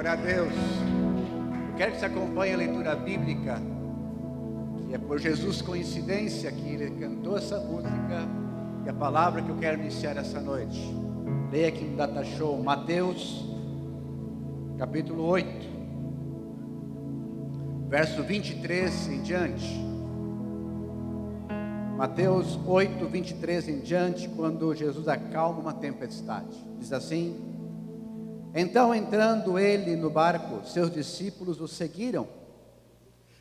Glória a Deus. Eu quero que você acompanhe a leitura bíblica, que é por Jesus coincidência que ele cantou essa música, e a palavra que eu quero iniciar essa noite. Leia aqui no Data Show, Mateus, capítulo 8, verso 23 em diante. Mateus 8, 23 em diante, quando Jesus acalma uma tempestade. Diz assim: então, entrando ele no barco, seus discípulos o seguiram.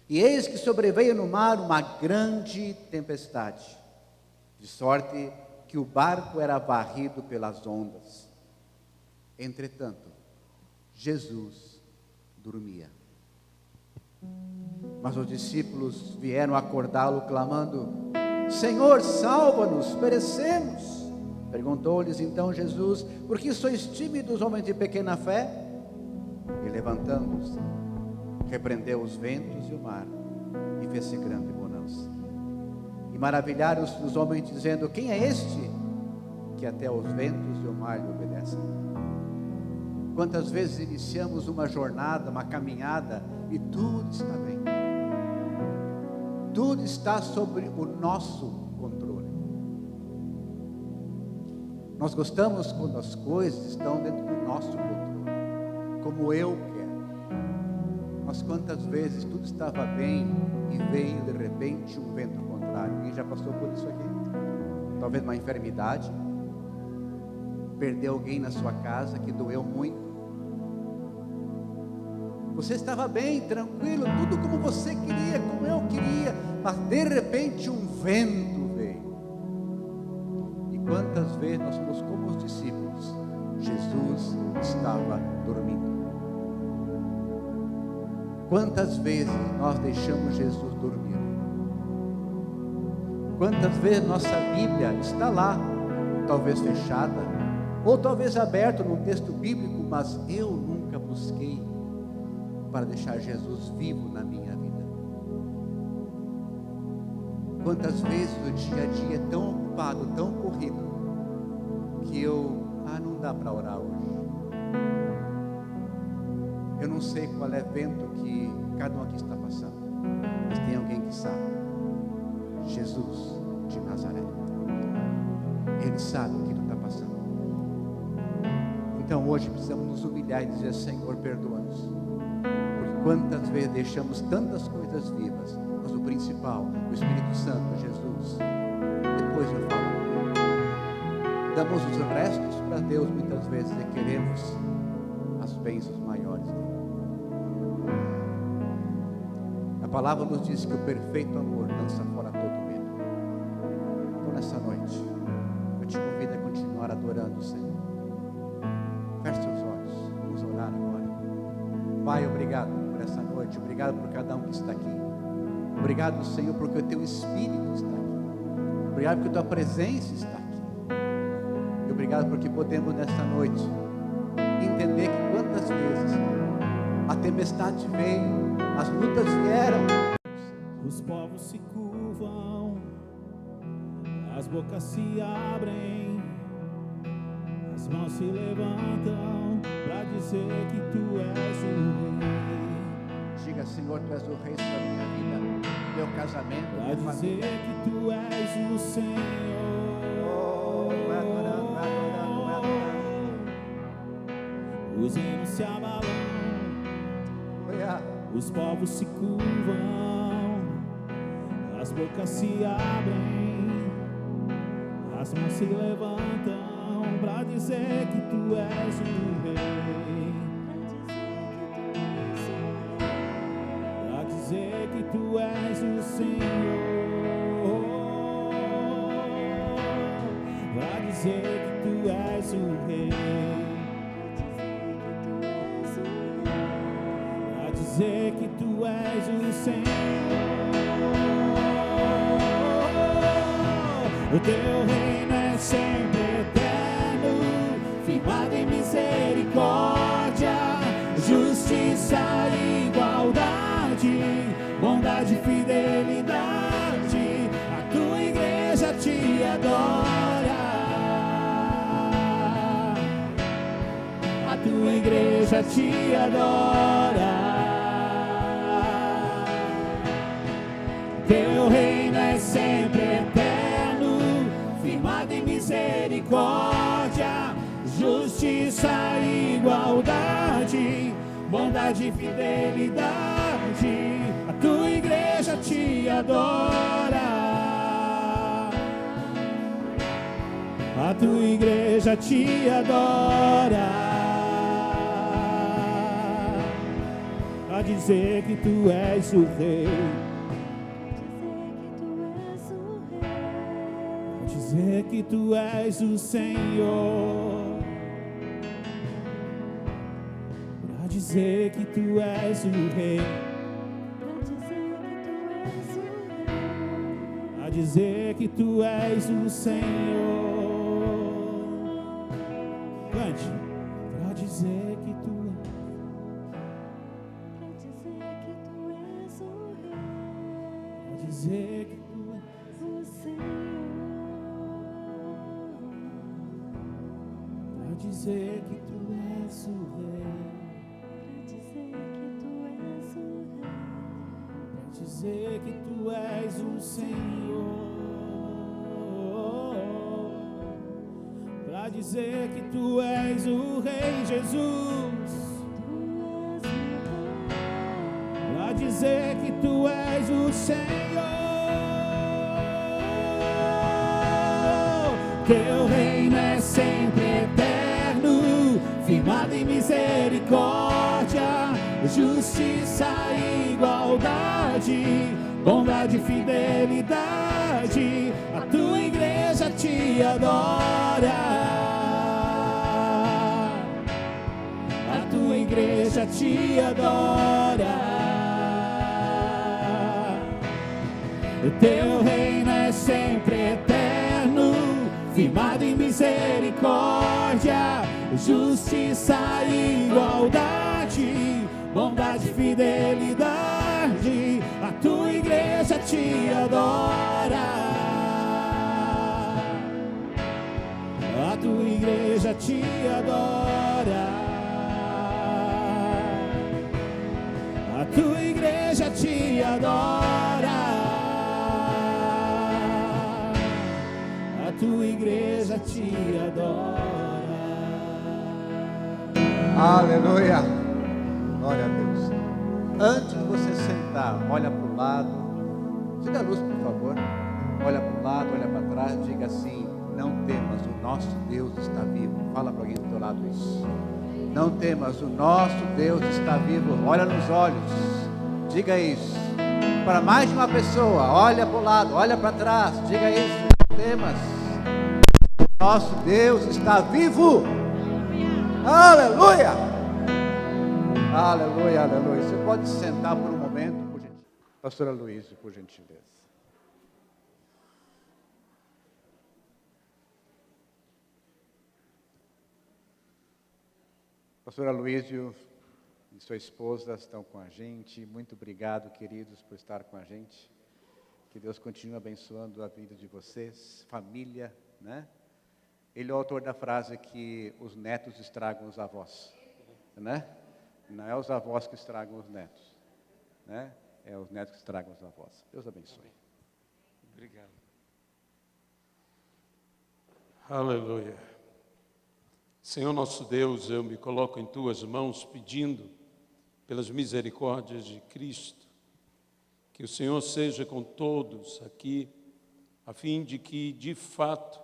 E eis que sobreveio no mar uma grande tempestade, de sorte que o barco era varrido pelas ondas. Entretanto, Jesus dormia. Mas os discípulos vieram acordá-lo, clamando: Senhor, salva-nos, perecemos. Perguntou-lhes então Jesus: por que sois tímidos, homens de pequena fé? E levantando-se, repreendeu os ventos e o mar, e fez-se grande bonança. E maravilharam-se os homens, dizendo: quem é este, que até os ventos e o mar lhe obedecem? Quantas vezes iniciamos uma jornada, uma caminhada, e tudo está bem, tudo está sobre o nosso controle. Nós gostamos quando as coisas estão dentro do nosso controle, como eu quero. Mas quantas vezes tudo estava bem e veio de repente um vento contrário? Alguém já passou por isso aqui? Talvez uma enfermidade, perdeu alguém na sua casa que doeu muito. Você estava bem, tranquilo, tudo como você queria, como eu queria, mas de repente um vento veio. E quantas vezes nós somos como os discípulos? Jesus estava dormindo. Quantas vezes nós deixamos Jesus dormir? Quantas vezes nossa Bíblia está lá, talvez fechada, ou talvez aberta num texto bíblico, mas eu nunca busquei para deixar Jesus vivo na minha vida. Quantas vezes o dia a dia é tão ocupado, tão corrido, que não dá para orar hoje. Eu não sei qual é o vento que cada um aqui está passando, mas tem alguém que sabe. Jesus de Nazaré, Ele sabe o que tu está passando. Então hoje precisamos nos humilhar e dizer: Senhor, perdoa-nos, porque quantas vezes deixamos tantas coisas vivas, mas o principal, o Espírito Santo, Jesus, depois eu falo com Ele. Damos os restos para Deus muitas vezes e queremos as bênçãos maiores dele. A palavra nos diz que o perfeito amor lança fora todo medo. Então nessa noite eu te convido a continuar adorando o Senhor. Feche seus olhos, vamos orar agora. Pai, obrigado por essa noite, obrigado por cada um que está aqui. Obrigado, Senhor, porque o teu Espírito está aqui. Obrigado porque a tua presença está aqui. E obrigado porque podemos nessa noite entender que quantas vezes a tempestade veio, as lutas vieram, os povos se curvam, as bocas se abrem, as mãos se levantam para dizer que tu és o rei. Diga: Senhor, tu és o rei sobre a minha vida, meu casamento, minha para dizer família. que tu és o Senhor. Vai adorando, vai adorando, vai adorando. Os hinos se abalam, os povos se curvam, as bocas se abrem, as mãos se levantam para dizer que tu és o rei, para dizer que tu és o Senhor, para dizer que tu és o rei. Dizer que tu és o Senhor, o teu reino é sempre eterno, firmado em misericórdia, justiça e igualdade, bondade e fidelidade. A tua igreja te adora, a tua tua igreja te adora. Teu reino é sempre eterno, firmado em misericórdia, justiça e igualdade, bondade e fidelidade. A tua igreja te adora. A tua igreja te adora. A dizer que tu és o rei. A dizer que tu és o Senhor. A dizer que tu és o rei. A dizer que tu és o Senhor. Cante. Pra dizer que tu és o rei. Pra dizer que tu és o Senhor. Pra dizer que tu és o rei. Pra dizer que tu és o Senhor. Pra dizer que tu és o Rei Jesus. Pra dizer que tu és o Senhor. Teu reino é sempre eterno, firmado em misericórdia, justiça e igualdade, bondade e fidelidade. A tua igreja te adora. A tua igreja te adora. O teu reino é sempre eterno, firmado em misericórdia, justiça e igualdade, bondade e fidelidade. A tua igreja te adora. A tua igreja te adora. A tua igreja te adora. A tua igreja te adora. Aleluia. Glória a Deus. Antes de você sentar, olha para o lado. Diga a luz, por favor. Olha para o lado, olha para trás. Diga assim: não temas, o nosso Deus está vivo. Fala para alguém do teu lado isso. Não temas, o nosso Deus está vivo. Olha nos olhos. Diga isso. Para mais de uma pessoa, olha para o lado, olha para trás. Diga isso. Não temas. Nosso Deus está vivo. Aleluia. Aleluia, aleluia. Você pode sentar por um momento, por gentileza. Pastora Luísa, por gentileza. Pastora Luísa e sua esposa estão com a gente. Muito obrigado, queridos, por estar com a gente. Que Deus continue abençoando a vida de vocês, família, né? Ele é o autor da frase que os netos estragam os avós, né? Não é os avós que estragam os netos, né? É os netos que estragam os avós. Deus abençoe. Obrigado. Aleluia. Senhor nosso Deus, eu me coloco em Tuas mãos pedindo pelas misericórdias de Cristo, que o Senhor seja com todos aqui, a fim de que, de fato,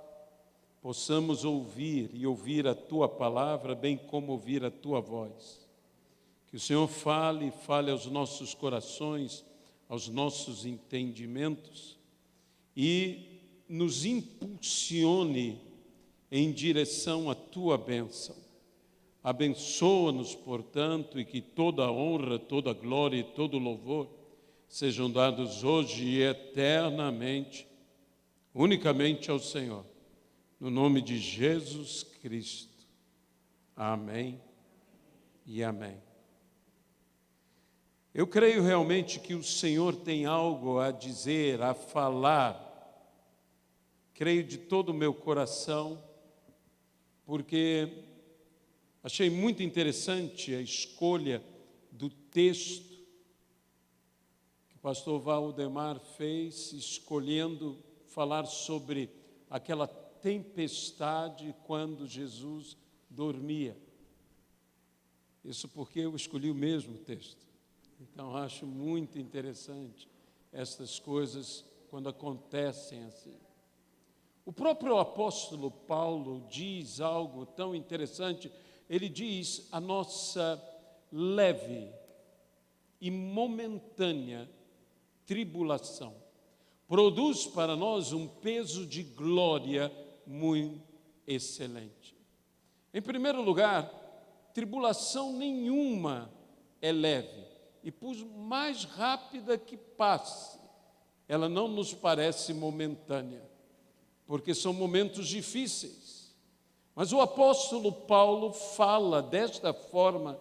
possamos ouvir e ouvir a Tua palavra, bem como ouvir a Tua voz. Que o Senhor fale aos nossos corações, aos nossos entendimentos e nos impulsione em direção à Tua bênção. Abençoa-nos, portanto, e que toda a honra, toda a glória e todo o louvor sejam dados hoje e eternamente, unicamente ao Senhor. No nome de Jesus Cristo. Amém e amém. Eu creio realmente que o Senhor tem algo a dizer, a falar. Creio de todo o meu coração, porque Achei muito interessante a escolha do texto que o pastor Valdemar fez, escolhendo falar sobre aquela tempestade quando Jesus dormia. Isso porque eu escolhi o mesmo texto. Então, acho muito interessante estas coisas quando acontecem assim. O próprio apóstolo Paulo diz algo tão interessante. Ele diz: a nossa leve e momentânea tribulação produz para nós um peso de glória muito excelente. Em primeiro lugar, tribulação nenhuma é leve, e por mais rápida que passe, ela não nos parece momentânea, porque são momentos difíceis. Mas o apóstolo Paulo fala desta forma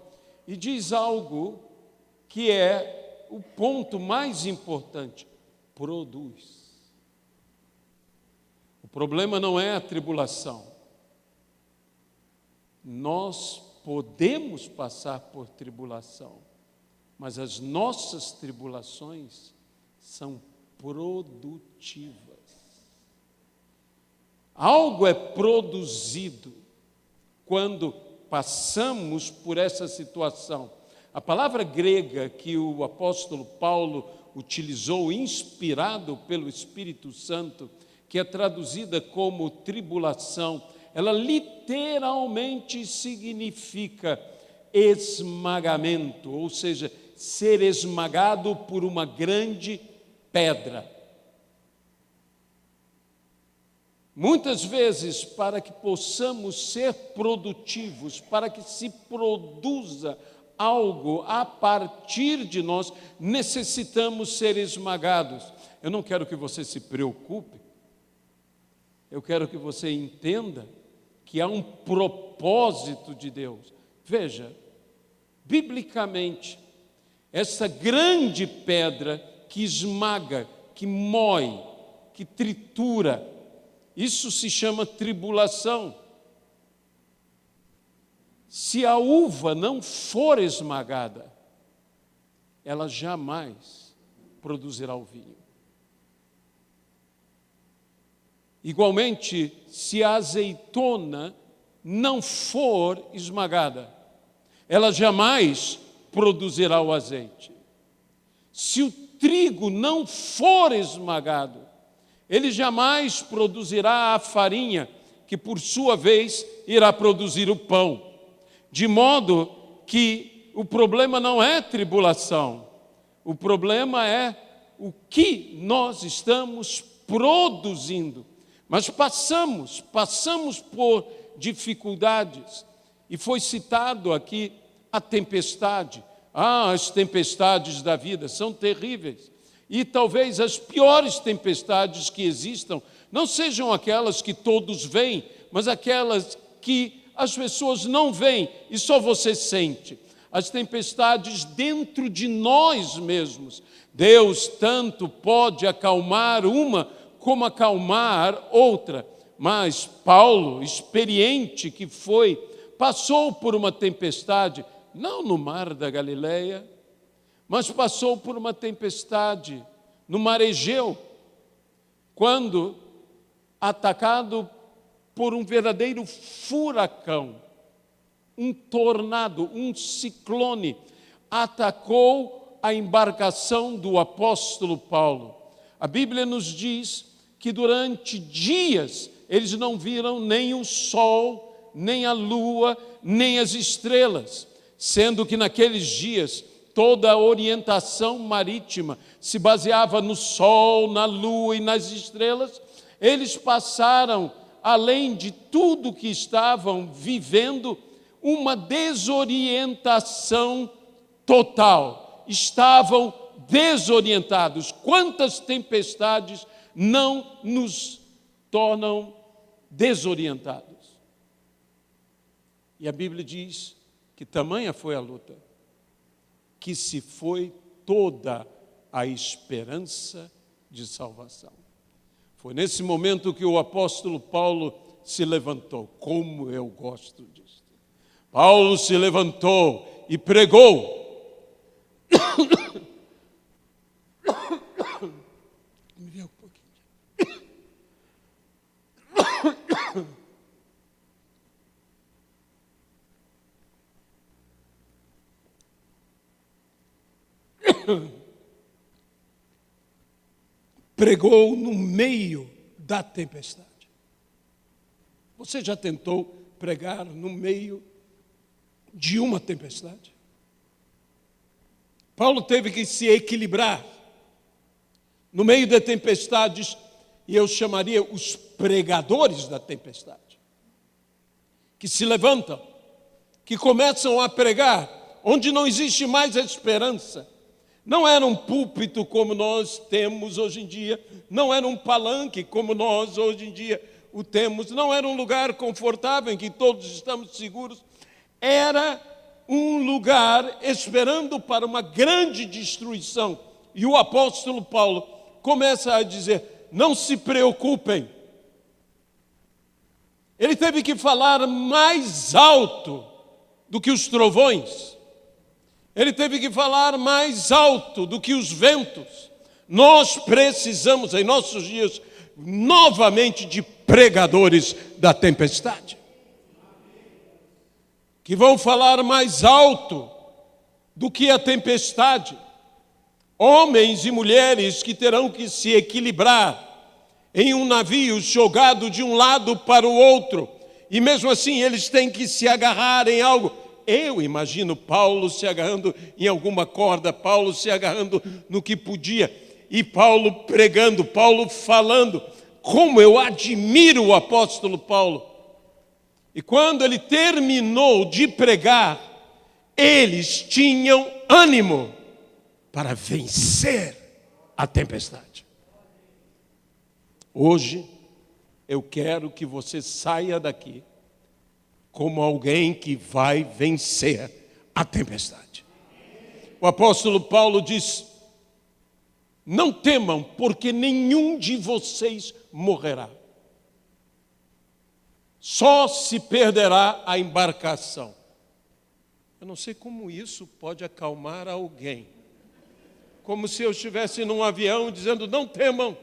e diz algo que é o ponto mais importante: produz. O problema não é a tribulação. Nós podemos passar por tribulação, mas as nossas tribulações são produtivas. Algo é produzido quando passamos por essa situação. A palavra grega que o apóstolo Paulo utilizou, inspirado pelo Espírito Santo, que é traduzida como tribulação, ela literalmente significa esmagamento, ou seja, ser esmagado por uma grande pedra. Muitas vezes, para que possamos ser produtivos, para que se produza algo a partir de nós, necessitamos ser esmagados. Eu não quero que você se preocupe, eu quero que você entenda que há um propósito de Deus. Veja, biblicamente, essa grande pedra que esmaga, que mói, que tritura, isso se chama tribulação. Se a uva não for esmagada, ela jamais produzirá o vinho. Igualmente, se a azeitona não for esmagada, ela jamais produzirá o azeite. Se o trigo não for esmagado, ele jamais produzirá a farinha, que por sua vez irá produzir o pão. De modo que o problema não é tribulação, o problema é o que nós estamos produzindo. Mas passamos por dificuldades, e foi citado aqui a tempestade. As tempestades da vida são terríveis. E talvez as piores tempestades que existam não sejam aquelas que todos veem, mas aquelas que as pessoas não veem e só você sente. As tempestades dentro de nós mesmos. Deus tanto pode acalmar uma como acalmar outra. Mas Paulo, experiente que foi, passou por uma tempestade, não no mar da Galileia, mas passou por uma tempestade no mar Egeu, quando atacado por um verdadeiro furacão, um tornado, um ciclone, atacou a embarcação do apóstolo Paulo. A Bíblia nos diz que durante dias eles não viram nem o sol, nem a lua, nem as estrelas, sendo que naqueles dias toda a orientação marítima se baseava no sol, na lua e nas estrelas. Eles passaram, além de tudo que estavam vivendo, uma desorientação total. Estavam desorientados. Quantas tempestades não nos tornam desorientados? E a Bíblia diz que tamanha foi a luta, que se foi toda a esperança de salvação. Foi nesse momento que o apóstolo Paulo se levantou. Como eu gosto disso. Paulo se levantou e pregou. Me vê um pouquinho. Pregou no meio da tempestade. Você já tentou pregar no meio de uma tempestade? Paulo teve que se equilibrar no meio de tempestades, e eu chamaria os pregadores da tempestade, que se levantam, que começam a pregar onde não existe mais esperança. Não era um púlpito como nós temos hoje em dia, não era um palanque como nós hoje em dia o temos, não era um lugar confortável em que todos estamos seguros, era um lugar esperando para uma grande destruição. E o apóstolo Paulo começa a dizer: não se preocupem. Ele teve que falar mais alto do que os trovões. Ele teve que falar mais alto do que os ventos. Nós precisamos, em nossos dias, novamente de pregadores da tempestade, que vão falar mais alto do que a tempestade. Homens e mulheres que terão que se equilibrar em um navio jogado de um lado para o outro, e mesmo assim eles têm que se agarrar em algo. Eu imagino Paulo se agarrando em alguma corda, Paulo se agarrando no que podia, e Paulo pregando, Paulo falando. Como eu admiro o apóstolo Paulo. E quando ele terminou de pregar, eles tinham ânimo para vencer a tempestade. Hoje, eu quero que você saia daqui como alguém que vai vencer a tempestade. O apóstolo Paulo diz: não temam, porque nenhum de vocês morrerá. Só se perderá a embarcação. Eu não sei como isso pode acalmar alguém. Como se eu estivesse num avião dizendo: não temam,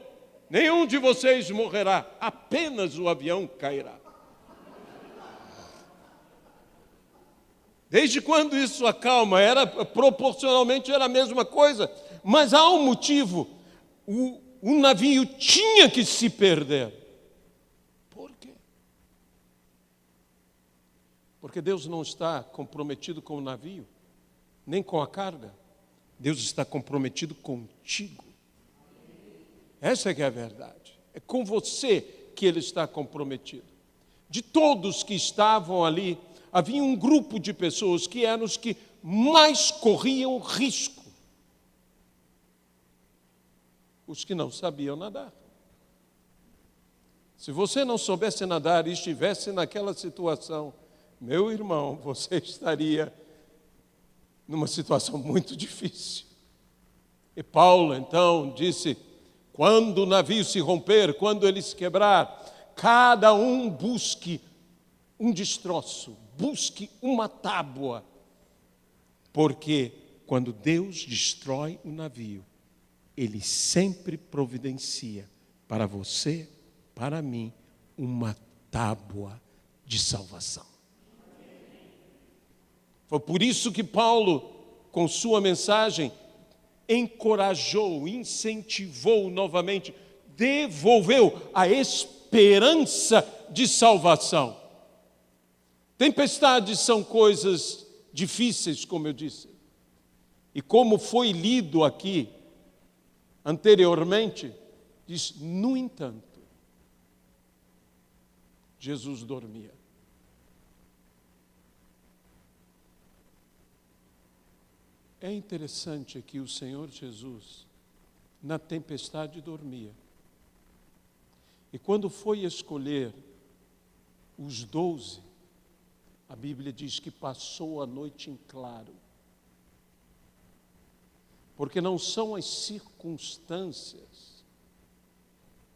nenhum de vocês morrerá, apenas o avião cairá. Desde quando isso acalma? Proporcionalmente era a mesma coisa, mas há um motivo. O navio tinha que se perder. Por quê? Porque Deus não está comprometido com o navio, nem com a carga. Deus está comprometido contigo. Essa é que é a verdade. É com você que Ele está comprometido. De todos que estavam ali, havia um grupo de pessoas que eram os que mais corriam risco. Os que não sabiam nadar. Se você não soubesse nadar e estivesse naquela situação, meu irmão, você estaria numa situação muito difícil. E Paulo, então, disse: quando o navio se romper, quando ele se quebrar, cada um busque um destroço, busque uma tábua, porque quando Deus destrói o navio, Ele sempre providencia para você, para mim, uma tábua de salvação. Foi por isso que Paulo, com sua mensagem, encorajou, incentivou novamente, devolveu a esperança de salvação. Tempestades são coisas difíceis, como eu disse. E como foi lido aqui anteriormente, diz: no entanto, Jesus dormia. É interessante que o Senhor Jesus, na tempestade, dormia. E quando foi escolher os 12, a Bíblia diz que passou a noite em claro. Porque não são as circunstâncias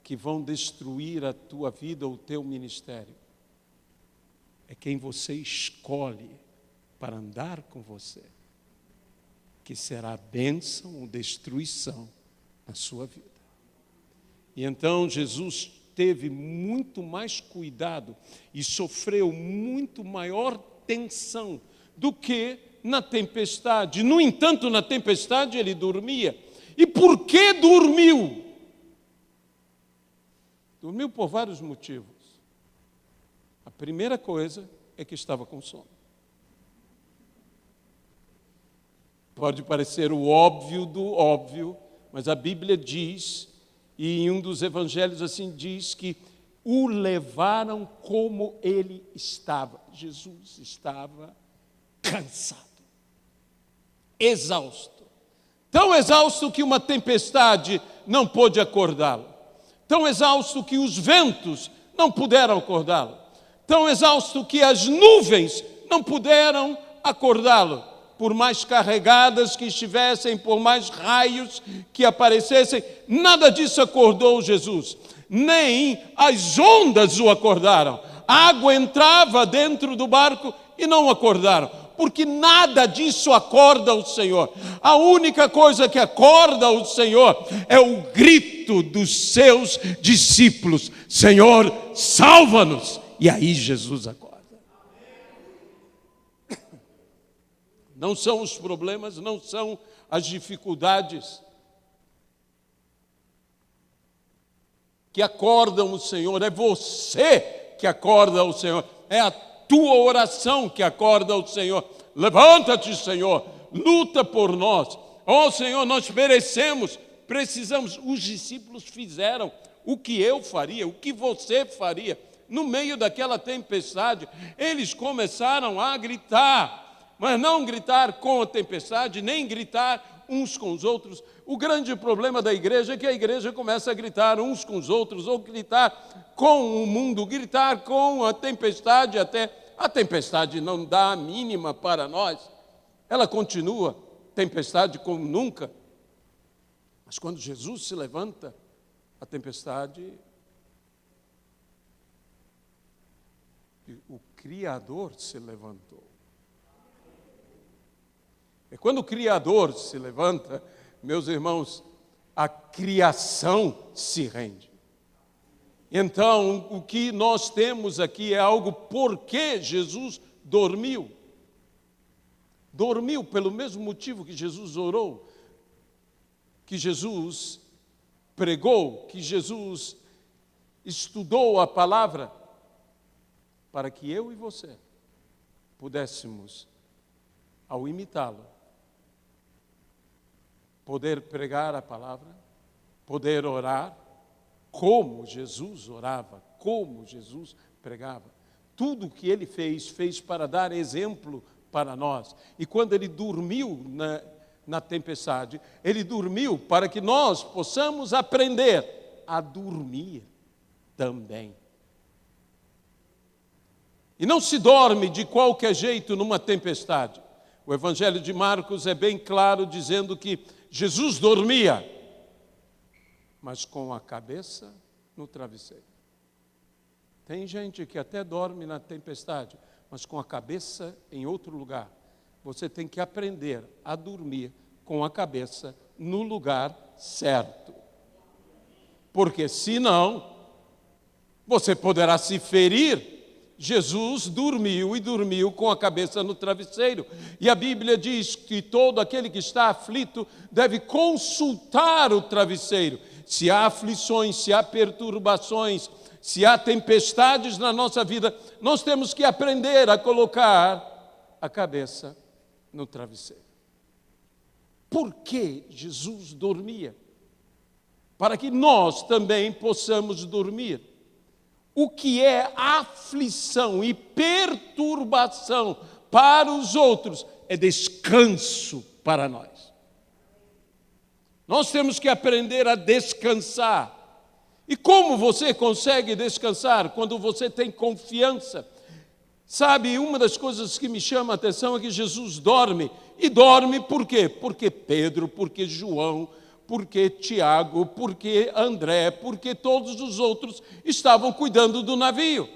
que vão destruir a tua vida ou o teu ministério. É quem você escolhe para andar com você, que será bênção ou destruição na sua vida. E então Jesus teve muito mais cuidado e sofreu muito maior tensão do que na tempestade. No entanto, na tempestade ele dormia. E por que dormiu? Dormiu por vários motivos. A primeira coisa é que estava com sono. Pode parecer o óbvio do óbvio, mas a Bíblia diz, e em um dos evangelhos assim diz, que o levaram como ele estava. Jesus estava cansado, exausto. Tão exausto que uma tempestade não pôde acordá-lo. Tão exausto que os ventos não puderam acordá-lo. Tão exausto que as nuvens não puderam acordá-lo. Por mais carregadas que estivessem, por mais raios que aparecessem, nada disso acordou Jesus. Nem as ondas o acordaram. A água entrava dentro do barco e não o acordaram. Porque nada disso acorda o Senhor. A única coisa que acorda o Senhor é o grito dos seus discípulos: Senhor, salva-nos! E aí Jesus acorda. Não são os problemas, não são as dificuldades que acordam o Senhor, é você que acorda o Senhor, é a tua oração que acorda o Senhor. Levanta-te, Senhor, luta por nós. Oh, Senhor, nós merecemos, precisamos. Os discípulos fizeram o que eu faria, o que você faria. No meio daquela tempestade, eles começaram a gritar, mas não gritar com a tempestade, nem gritar uns com os outros. O grande problema da igreja é que a igreja começa a gritar uns com os outros, ou gritar com o mundo, gritar com a tempestade até. A tempestade não dá a mínima para nós, ela continua, tempestade como nunca. Mas quando Jesus se levanta, a tempestade, o Criador se levantou. E quando o Criador se levanta, meus irmãos, a criação se rende. Então, o que nós temos aqui é algo porque Jesus dormiu. Dormiu pelo mesmo motivo que Jesus orou, que Jesus pregou, que Jesus estudou a palavra, para que eu e você pudéssemos, ao imitá-lo, poder pregar a palavra, poder orar, como Jesus orava, como Jesus pregava. Tudo o que ele fez para dar exemplo para nós. E quando ele dormiu na tempestade, ele dormiu para que nós possamos aprender a dormir também. E não se dorme de qualquer jeito numa tempestade. O Evangelho de Marcos é bem claro dizendo que Jesus dormia, mas com a cabeça no travesseiro. Tem gente que até dorme na tempestade, mas com a cabeça em outro lugar. Você tem que aprender a dormir com a cabeça no lugar certo. Porque senão, você poderá se ferir. Jesus dormiu e dormiu com a cabeça no travesseiro. E a Bíblia diz que todo aquele que está aflito deve consultar o travesseiro. Se há aflições, se há perturbações, se há tempestades na nossa vida, nós temos que aprender a colocar a cabeça no travesseiro. Por que Jesus dormia? Para que nós também possamos dormir. O que é aflição e perturbação para os outros é descanso para nós. Nós temos que aprender a descansar. E como você consegue descansar? Quando você tem confiança. Sabe, uma das coisas que me chama a atenção é que Jesus dorme. E dorme por quê? Porque Pedro, porque João, porque Tiago, porque André, porque todos os outros estavam cuidando do navio.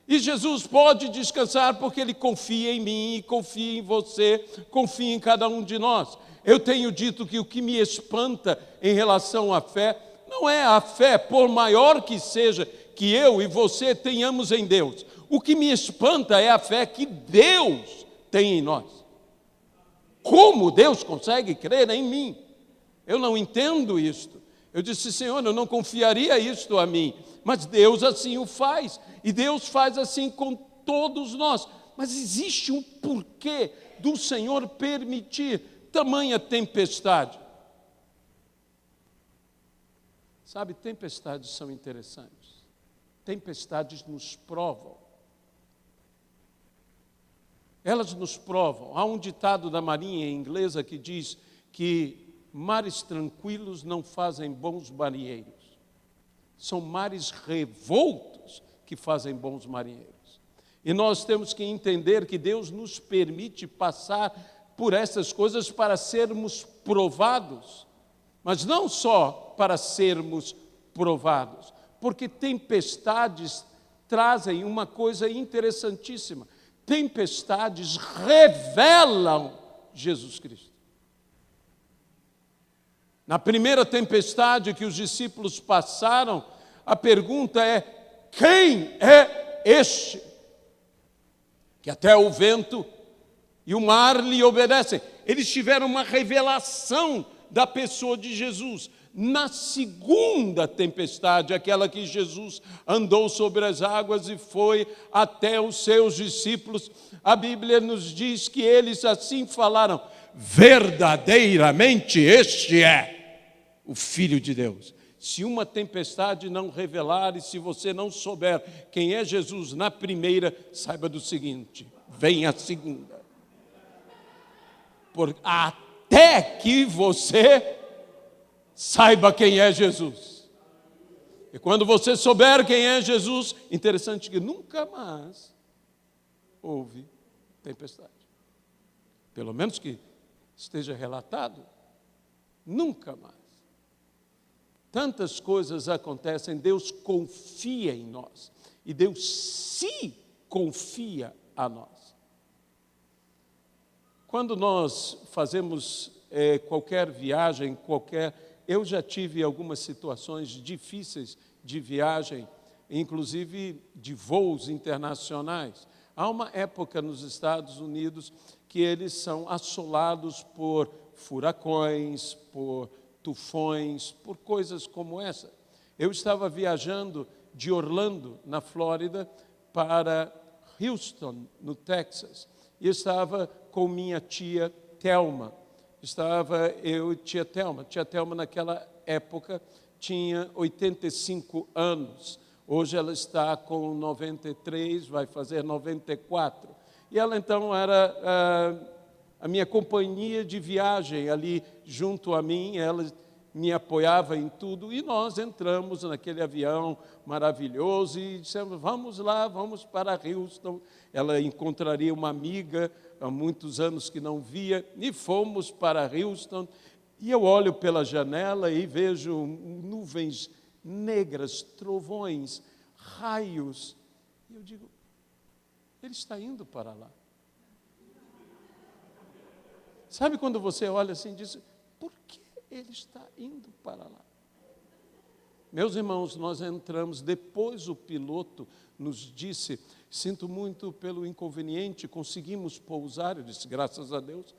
E Jesus pode descansar porque Ele confia em mim, confia em você, confia em cada um de nós. Eu tenho dito que o que me espanta em relação à fé, não é a fé, por maior que seja, que eu e você tenhamos em Deus. O que me espanta é a fé que Deus tem em nós. Como Deus consegue crer em mim? Eu não entendo isto. Eu disse, Senhor, eu não confiaria isto a mim, mas Deus assim o faz, e Deus faz assim com todos nós. Mas existe um porquê do Senhor permitir tamanha tempestade. Sabe, tempestades são interessantes. Tempestades nos provam. Elas nos provam. Há um ditado da Marinha inglesa que diz que mares tranquilos não fazem bons marinheiros. São mares revoltos que fazem bons marinheiros. E nós temos que entender que Deus nos permite passar por essas coisas para sermos provados, mas não só para sermos provados, porque tempestades trazem uma coisa interessantíssima. Tempestades revelam Jesus Cristo. Na primeira tempestade que os discípulos passaram, a pergunta é: quem é este? Que até o vento e o mar lhe obedecem. Eles tiveram uma revelação da pessoa de Jesus. Na segunda tempestade, aquela que Jesus andou sobre as águas e foi até os seus discípulos, a Bíblia nos diz que eles assim falaram: verdadeiramente este é o Filho de Deus. Se uma tempestade não revelar e se você não souber quem é Jesus na primeira, saiba do seguinte: vem a segunda. Até que você saiba quem é Jesus. E quando você souber quem é Jesus, interessante que nunca mais houve tempestade. Pelo menos que esteja relatado, nunca mais. Tantas coisas acontecem, Deus confia em nós. E Deus se confia a nós. Quando nós fazemos qualquer viagem, eu já tive algumas situações difíceis de viagem, inclusive de voos internacionais. Há uma época nos Estados Unidos que eles são assolados por furacões, por tufões, por coisas como essa. Eu estava viajando de Orlando, na Flórida, para Houston, no Texas, e estava com minha tia Thelma. Tia Thelma naquela época tinha 85 anos. Hoje ela está com 93, vai fazer 94. E ela então era a minha companhia de viagem ali junto a mim. Ela me apoiava em tudo e nós entramos naquele avião maravilhoso e dissemos: vamos lá, vamos para Houston. Ela encontraria uma amiga há muitos anos que não via, e fomos para Houston. E eu olho pela janela e vejo nuvens negras, trovões, raios. E eu digo: ele está indo para lá. Sabe quando você olha assim e diz: por que ele está indo para lá? Meus irmãos, nós entramos, depois o piloto nos disse: sinto muito pelo inconveniente, conseguimos pousar. Eu disse: graças a Deus,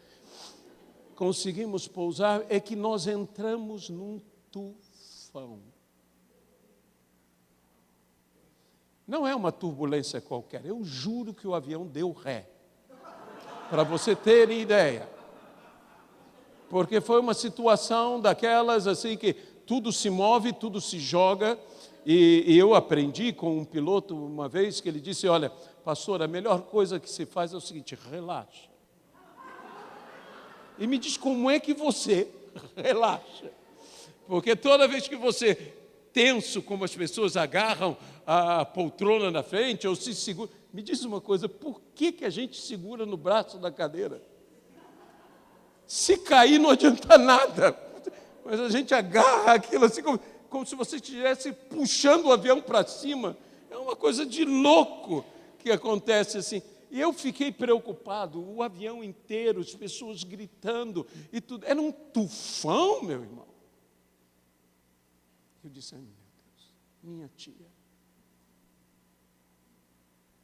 conseguimos pousar. É que nós entramos num tufão. Não é uma turbulência qualquer, eu juro que o avião deu ré, para você ter ideia. Porque foi uma situação daquelas assim que tudo se move, tudo se joga. E eu aprendi com um piloto uma vez que ele disse: olha, pastor, a melhor coisa que se faz é o seguinte: relaxa. E me diz, como é que você relaxa? Porque toda vez que você tenso, como as pessoas agarram a poltrona na frente ou se segura, me diz uma coisa: por que a gente segura no braço da cadeira? Se cair não adianta nada, mas a gente agarra aquilo assim como se você estivesse puxando o avião para cima. É uma coisa de louco. que acontece assim. E eu fiquei preocupado, o avião inteiro, as pessoas gritando e tudo. Era um tufão, meu irmão. Eu disse, ai meu Deus, minha tia.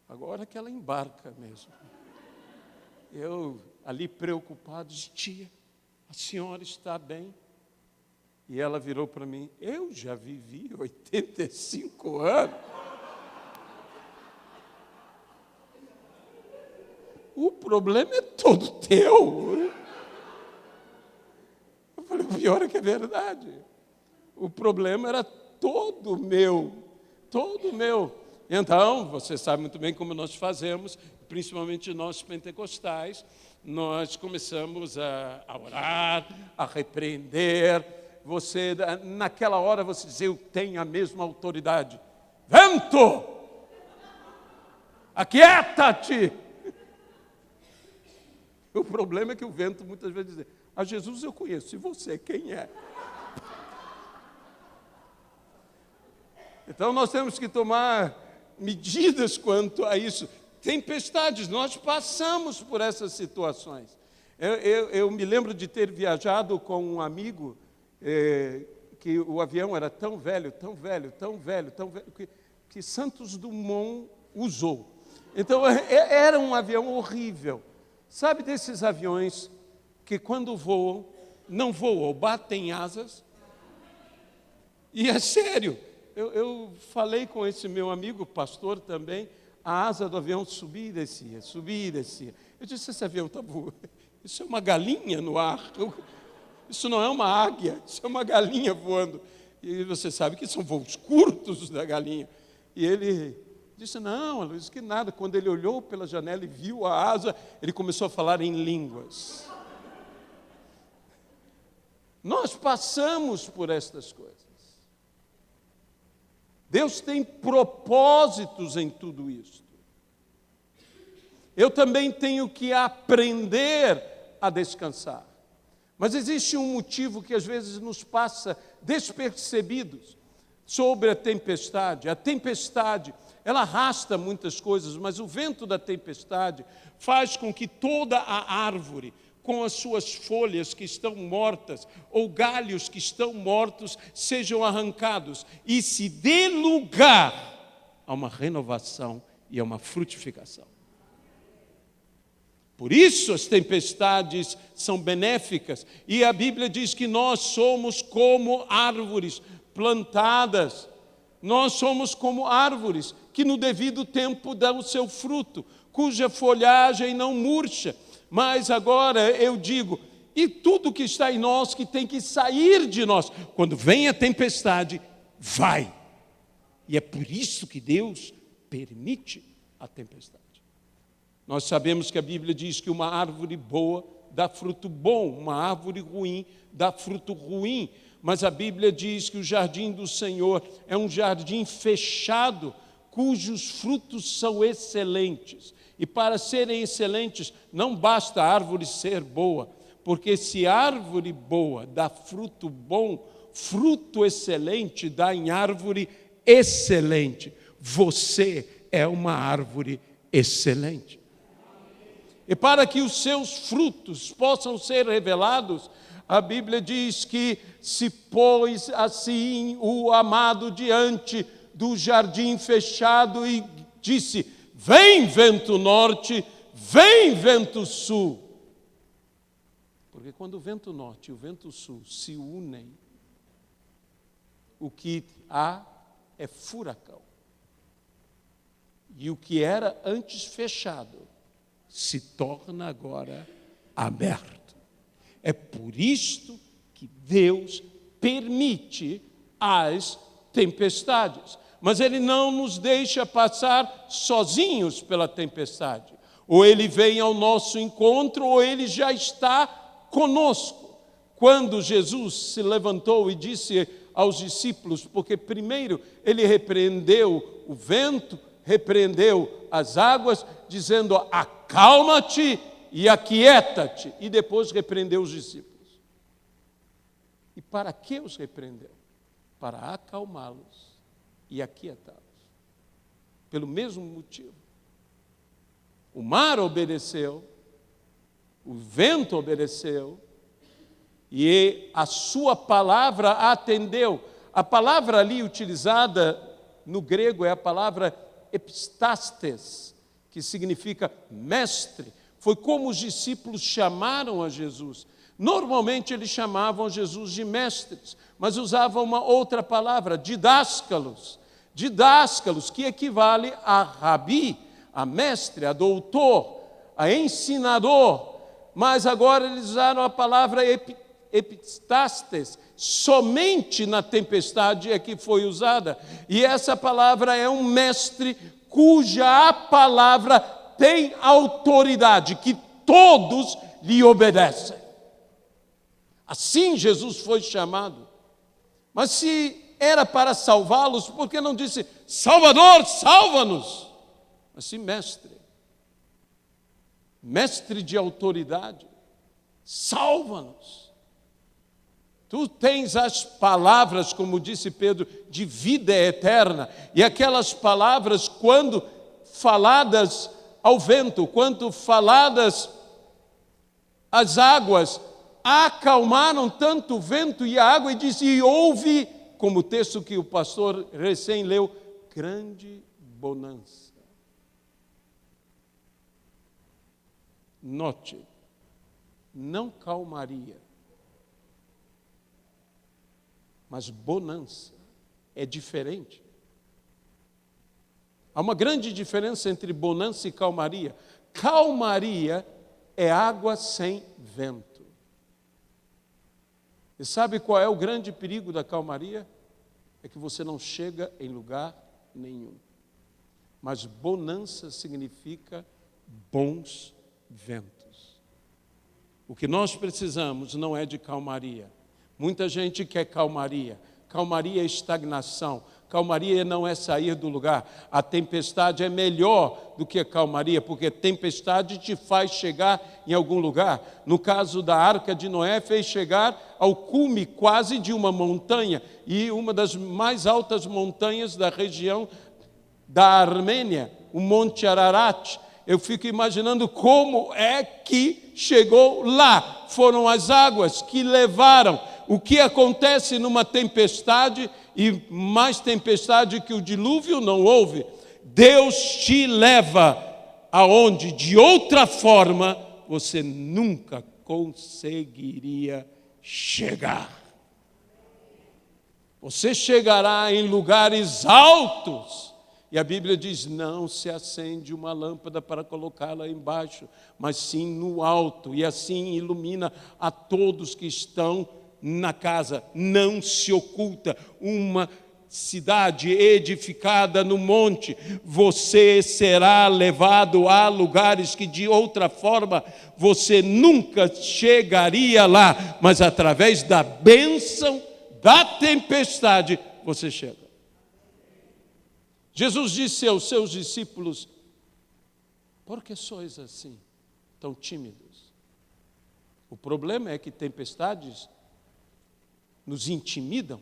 Agora que ela embarca mesmo. Eu ali preocupado, disse, tia, a senhora está bem? E ela virou para mim, eu já vivi 85 anos. O problema é todo teu. Eu falei, o pior é que é verdade. O problema era todo meu, todo meu. Então, você sabe muito bem como nós fazemos, principalmente nós pentecostais, nós começamos a orar, a repreender. Você, naquela hora, você diz, eu tenho a mesma autoridade. Vento! Aquieta-te! O problema é que o vento muitas vezes diz, a Jesus eu conheço, e você, quem é? Então nós temos que tomar medidas quanto a isso. Tempestades, nós passamos por essas situações. Eu me lembro de ter viajado com um amigo, que o avião era tão velho, que Santos Dumont usou. Então era um avião horrível. Sabe desses aviões que quando voam, não voam, batem asas? E é sério, eu falei com esse meu amigo, pastor também, a asa do avião subia e descia, subia e descia. Eu disse, esse avião está voando, isso é uma galinha no ar, isso não é uma águia, isso é uma galinha voando. E você sabe que são voos curtos da galinha. E ele disse, não, Luiz, que nada. Quando ele olhou pela janela e viu a asa, ele começou a falar em línguas. Nós passamos por estas coisas. Deus tem propósitos em tudo isso. Eu também tenho que aprender a descansar. Mas existe um motivo que às vezes nos passa despercebidos sobre a tempestade. A tempestade, ela arrasta muitas coisas, mas o vento da tempestade faz com que toda a árvore, com as suas folhas que estão mortas, ou galhos que estão mortos, sejam arrancados e se dê lugar a uma renovação e a uma frutificação. Por isso as tempestades são benéficas, e a Bíblia diz que nós somos como árvores plantadas, nós somos como árvores que no devido tempo dão o seu fruto, cuja folhagem não murcha. Mas agora eu digo, e tudo que está em nós que tem que sair de nós, quando vem a tempestade, vai. E é por isso que Deus permite a tempestade. Nós sabemos que a Bíblia diz que uma árvore boa dá fruto bom, uma árvore ruim dá fruto ruim. Mas a Bíblia diz que o jardim do Senhor é um jardim fechado, cujos frutos são excelentes. E para serem excelentes, não basta a árvore ser boa, porque se a árvore boa dá fruto bom, fruto excelente dá em árvore excelente. Você é uma árvore excelente. E para que os seus frutos possam ser revelados, a Bíblia diz que se pôs assim o amado diante do jardim fechado e disse, vem vento norte, vem vento sul. Porque quando o vento norte e o vento sul se unem, o que há é furacão. E o que era antes fechado se torna agora aberto. É por isto que Deus permite as tempestades. Mas Ele não nos deixa passar sozinhos pela tempestade. Ou Ele vem ao nosso encontro, ou Ele já está conosco. Quando Jesus se levantou e disse aos discípulos, porque primeiro Ele repreendeu o vento, repreendeu as águas, dizendo, acalma-te e aquieta-te. E depois repreendeu os discípulos. E para que os repreendeu? Para acalmá-los e aquietá-los. Pelo mesmo motivo, O mar obedeceu, o vento obedeceu, e a sua palavra atendeu. A palavra ali utilizada no grego é a palavra epistastes, que significa mestre. Foi como os discípulos chamaram a Jesus. Normalmente eles chamavam Jesus de mestres, mas usavam uma outra palavra, didáscalos. Didáscalos, que equivale a rabi, a mestre, a doutor, a ensinador. Mas agora eles usaram a palavra epistastes, somente na tempestade é que foi usada. E essa palavra é um mestre cuja a palavra tem autoridade, que todos lhe obedecem. Assim Jesus foi chamado. Mas se era para salvá-los, por que não disse, Salvador, salva-nos? Mas sim, mestre. Mestre de autoridade, salva-nos. Tu tens as palavras, como disse Pedro, de vida eterna. E aquelas palavras, quando faladas ao vento, quando faladas às águas, acalmaram tanto o vento e a água, e disse, e houve, como o texto que o pastor recém leu, grande bonança. Note, não calmaria, mas bonança é diferente. Há uma grande diferença entre bonança e calmaria. Calmaria é água sem vento. E sabe qual é o grande perigo da calmaria? É que você não chega em lugar nenhum. Mas bonança significa bons ventos. O que nós precisamos não é de calmaria. Muita gente quer calmaria. Calmaria é estagnação. Calmaria não é sair do lugar. A tempestade é melhor do que a calmaria, porque a tempestade te faz chegar em algum lugar. No caso da Arca de Noé, fez chegar ao cume quase de uma montanha, e uma das mais altas montanhas da região da Armênia, o Monte Ararat. Eu fico imaginando como é que chegou lá. Foram as águas que levaram. O que acontece numa tempestade, e mais tempestade que o dilúvio não houve, Deus te leva aonde de outra forma você nunca conseguiria chegar. Você chegará em lugares altos, e a Bíblia diz, não se acende uma lâmpada para colocá-la embaixo, mas sim no alto, e assim ilumina a todos que estão na casa. Não se oculta uma cidade edificada no monte. Você será levado a lugares que de outra forma você nunca chegaria lá, mas através da bênção da tempestade você chega. Jesus disse aos seus discípulos, por que sois assim, tão tímidos? O problema é que tempestades nos intimidam,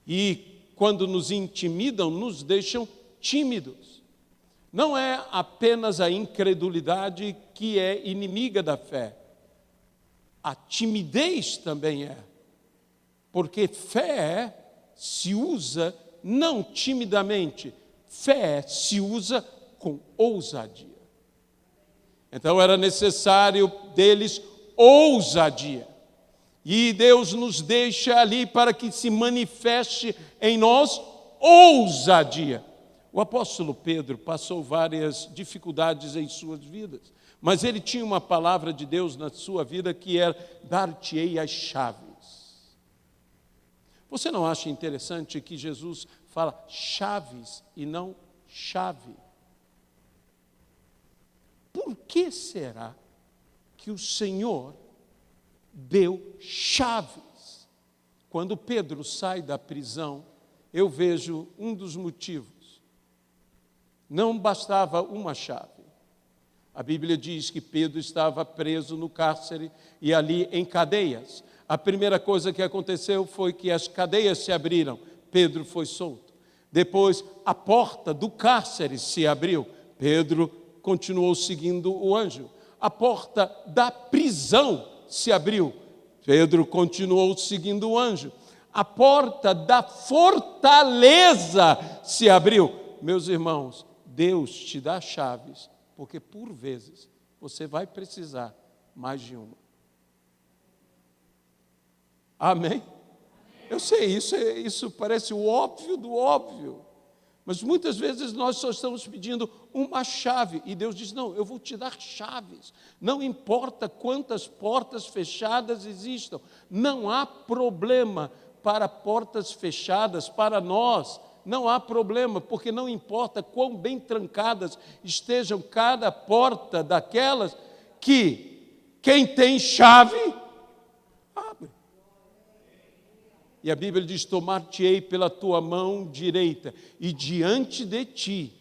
e quando nos intimidam, nos deixam tímidos. Não é apenas a incredulidade que é inimiga da fé, a timidez também é, porque fé se usa não timidamente, fé se usa com ousadia. Então era necessário deles ousadia. E Deus nos deixa ali para que se manifeste em nós ousadia. O apóstolo Pedro passou várias dificuldades em suas vidas, mas ele tinha uma palavra de Deus na sua vida que era, dar-te-ei as chaves. Você não acha interessante que Jesus fala chaves e não chave? Por que será que o Senhor deu chaves? Quando Pedro sai da prisão, eu vejo um dos motivos. Não bastava uma chave. A Bíblia diz que Pedro estava preso no cárcere e ali em cadeias. A primeira coisa que aconteceu foi que as cadeias se abriram, Pedro foi solto. Depois a porta do cárcere se abriu, Pedro continuou seguindo o anjo. A porta da prisão se abriu. Pedro continuou seguindo o anjo. A porta da fortaleza se abriu. Meus irmãos, Deus te dá chaves, porque por vezes você vai precisar mais de uma. Amém? Eu sei, isso parece o óbvio do óbvio. Mas muitas vezes nós só estamos pedindo uma chave. E Deus diz, não, eu vou te dar chaves. Não importa quantas portas fechadas existam. Não há problema para portas fechadas, para nós. Não há problema, porque não importa quão bem trancadas estejam cada porta daquelas que quem tem chave, abre. E a Bíblia diz, tomar-te-ei pela tua mão direita, e diante de ti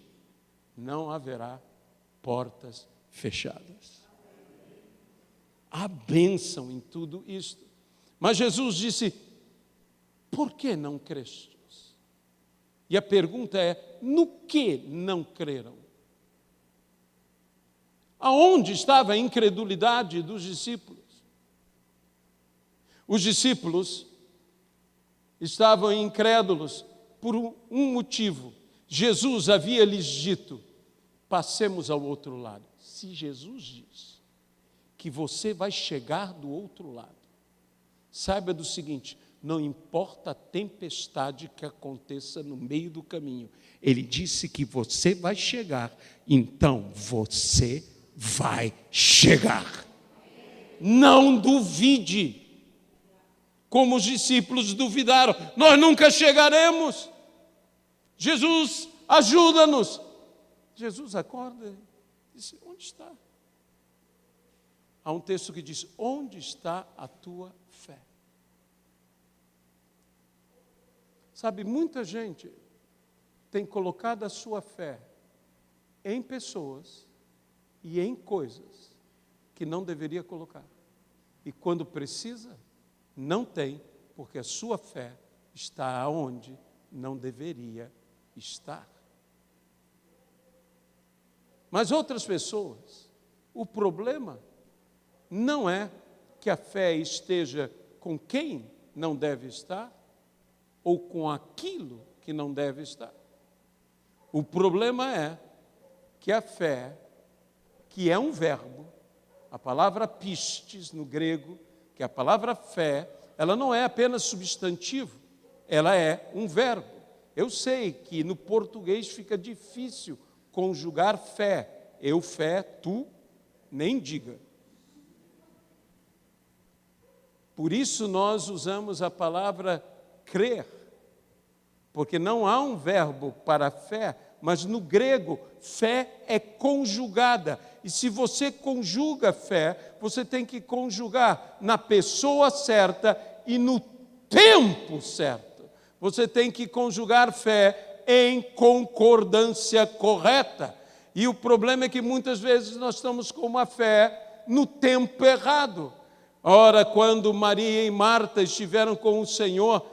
não haverá portas fechadas. Há bênção em tudo isto. Mas Jesus disse, por que não crestes? E a pergunta é, no que não creram? Aonde estava a incredulidade dos discípulos? Os discípulos estavam incrédulos por um motivo. Jesus havia lhes dito, passemos ao outro lado. Se Jesus diz que você vai chegar do outro lado, saiba do seguinte, não importa a tempestade que aconteça no meio do caminho, Ele disse que você vai chegar, então você vai chegar. Não duvide. Como os discípulos duvidaram, nós nunca chegaremos. Jesus, ajuda-nos. Jesus acorda e disse, onde está? Há um texto que diz, onde está a tua fé? Sabe, muita gente tem colocado a sua fé em pessoas e em coisas que não deveria colocar. E quando precisa, não tem, porque a sua fé está onde não deveria estar. Mas outras pessoas, o problema não é que a fé esteja com quem não deve estar, ou com aquilo que não deve estar. O problema é que a fé, que é um verbo, a palavra pistes no grego, que a palavra fé, ela não é apenas substantivo, ela é um verbo. Eu sei que no português fica difícil conjugar fé. Eu fé, tu, nem diga. Por isso nós usamos a palavra crer, porque não há um verbo para fé, mas no grego, fé é conjugada. E se você conjuga fé, você tem que conjugar na pessoa certa e no tempo certo. Você tem que conjugar fé em concordância correta. E o problema é que muitas vezes nós estamos com uma fé no tempo errado. Ora, quando Maria e Marta estiveram com o Senhor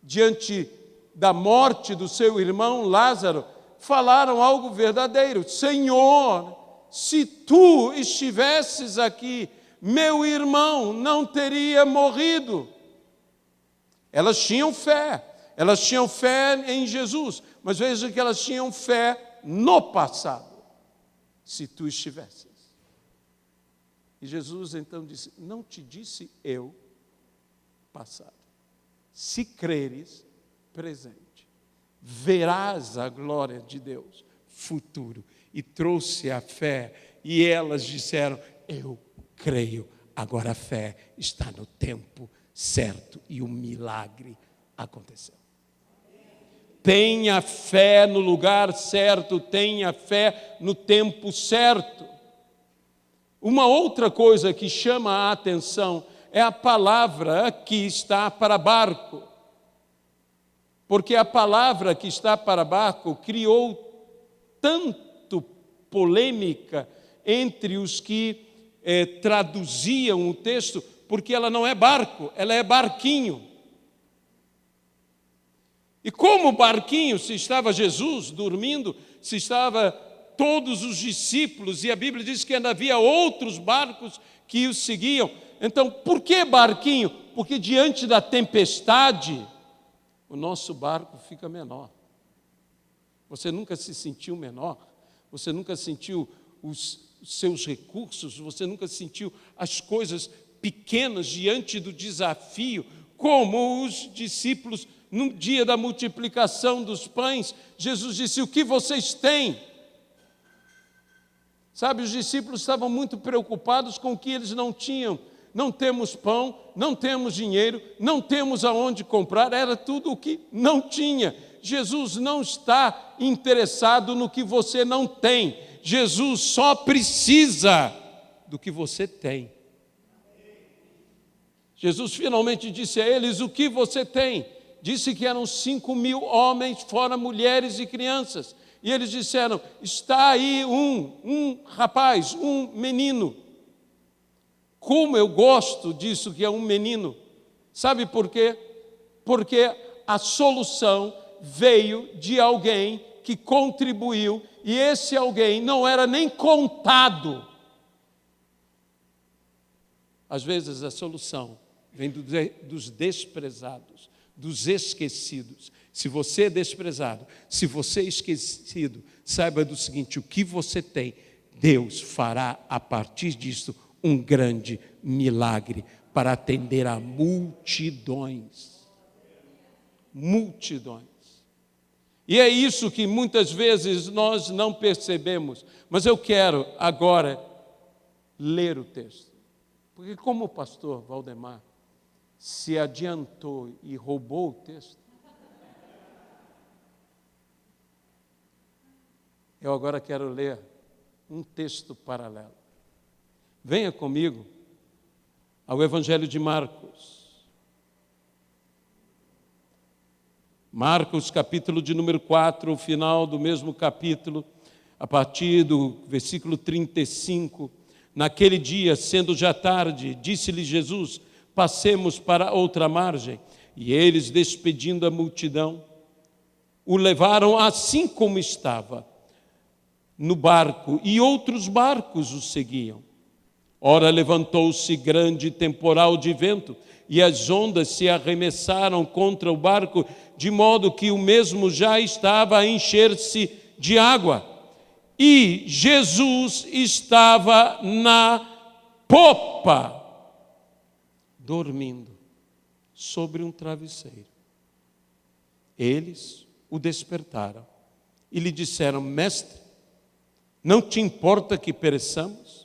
diante da morte do seu irmão Lázaro, falaram algo verdadeiro. Senhor, se tu estivesses aqui, meu irmão não teria morrido. Elas tinham fé em Jesus, mas veja que elas tinham fé no passado, se tu estivesses. E Jesus então disse, não te disse eu passado, se creres presente, verás a glória de Deus futuro. E trouxe a fé, e elas disseram, eu creio, agora a fé está no tempo certo, e o milagre aconteceu. Tenha fé no lugar certo, tenha fé no tempo certo. Uma outra coisa que chama a atenção é a palavra que está para barco. Porque a palavra que está para barco criou tanto polêmica entre os que traduziam o texto, porque ela não é barco, ela é barquinho. E como barquinho, se estava Jesus dormindo, se estava todos os discípulos, e a Bíblia diz que ainda havia outros barcos que os seguiam. Então, por que barquinho? Porque diante da tempestade, o nosso barco fica menor. Você nunca se sentiu menor? Você nunca sentiu os seus recursos? Você nunca sentiu as coisas pequenas diante do desafio? Como os discípulos, no dia da multiplicação dos pães, Jesus disse: o que vocês têm? Sabe, os discípulos estavam muito preocupados com o que eles não tinham. Não temos pão, não temos dinheiro, não temos aonde comprar, era tudo o que não tinha. Jesus não está interessado no que você não tem. Jesus só precisa do que você tem. Jesus finalmente disse a eles: o que você tem? Disse que eram 5.000 homens, fora mulheres e crianças. E eles disseram: está aí um rapaz, um menino. Como eu gosto disso, que é um menino. Sabe por quê? Porque a solução veio de alguém que contribuiu, e esse alguém não era nem contado. Às vezes a solução vem dos desprezados, dos esquecidos. Se você é desprezado, se você é esquecido, saiba do seguinte: o que você tem, Deus fará a partir disso um grande milagre para atender a multidões. Multidões. E é isso que muitas vezes nós não percebemos. Mas eu quero agora ler o texto. Porque como o pastor Valdemar se adiantou e roubou o texto, eu agora quero ler um texto paralelo. Venha comigo ao Evangelho de Marcos. Marcos, capítulo de número 4, o final do mesmo capítulo, a partir do versículo 35. Naquele dia, sendo já tarde, disse-lhe Jesus: passemos para outra margem. E eles, despedindo a multidão, o levaram assim como estava, no barco, e outros barcos o seguiam. Ora, levantou-se grande temporal de vento, e as ondas se arremessaram contra o barco, de modo que o mesmo já estava a encher-se de água. E Jesus estava na popa, dormindo sobre um travesseiro. Eles o despertaram e lhe disseram: mestre, não te importa que pereçamos?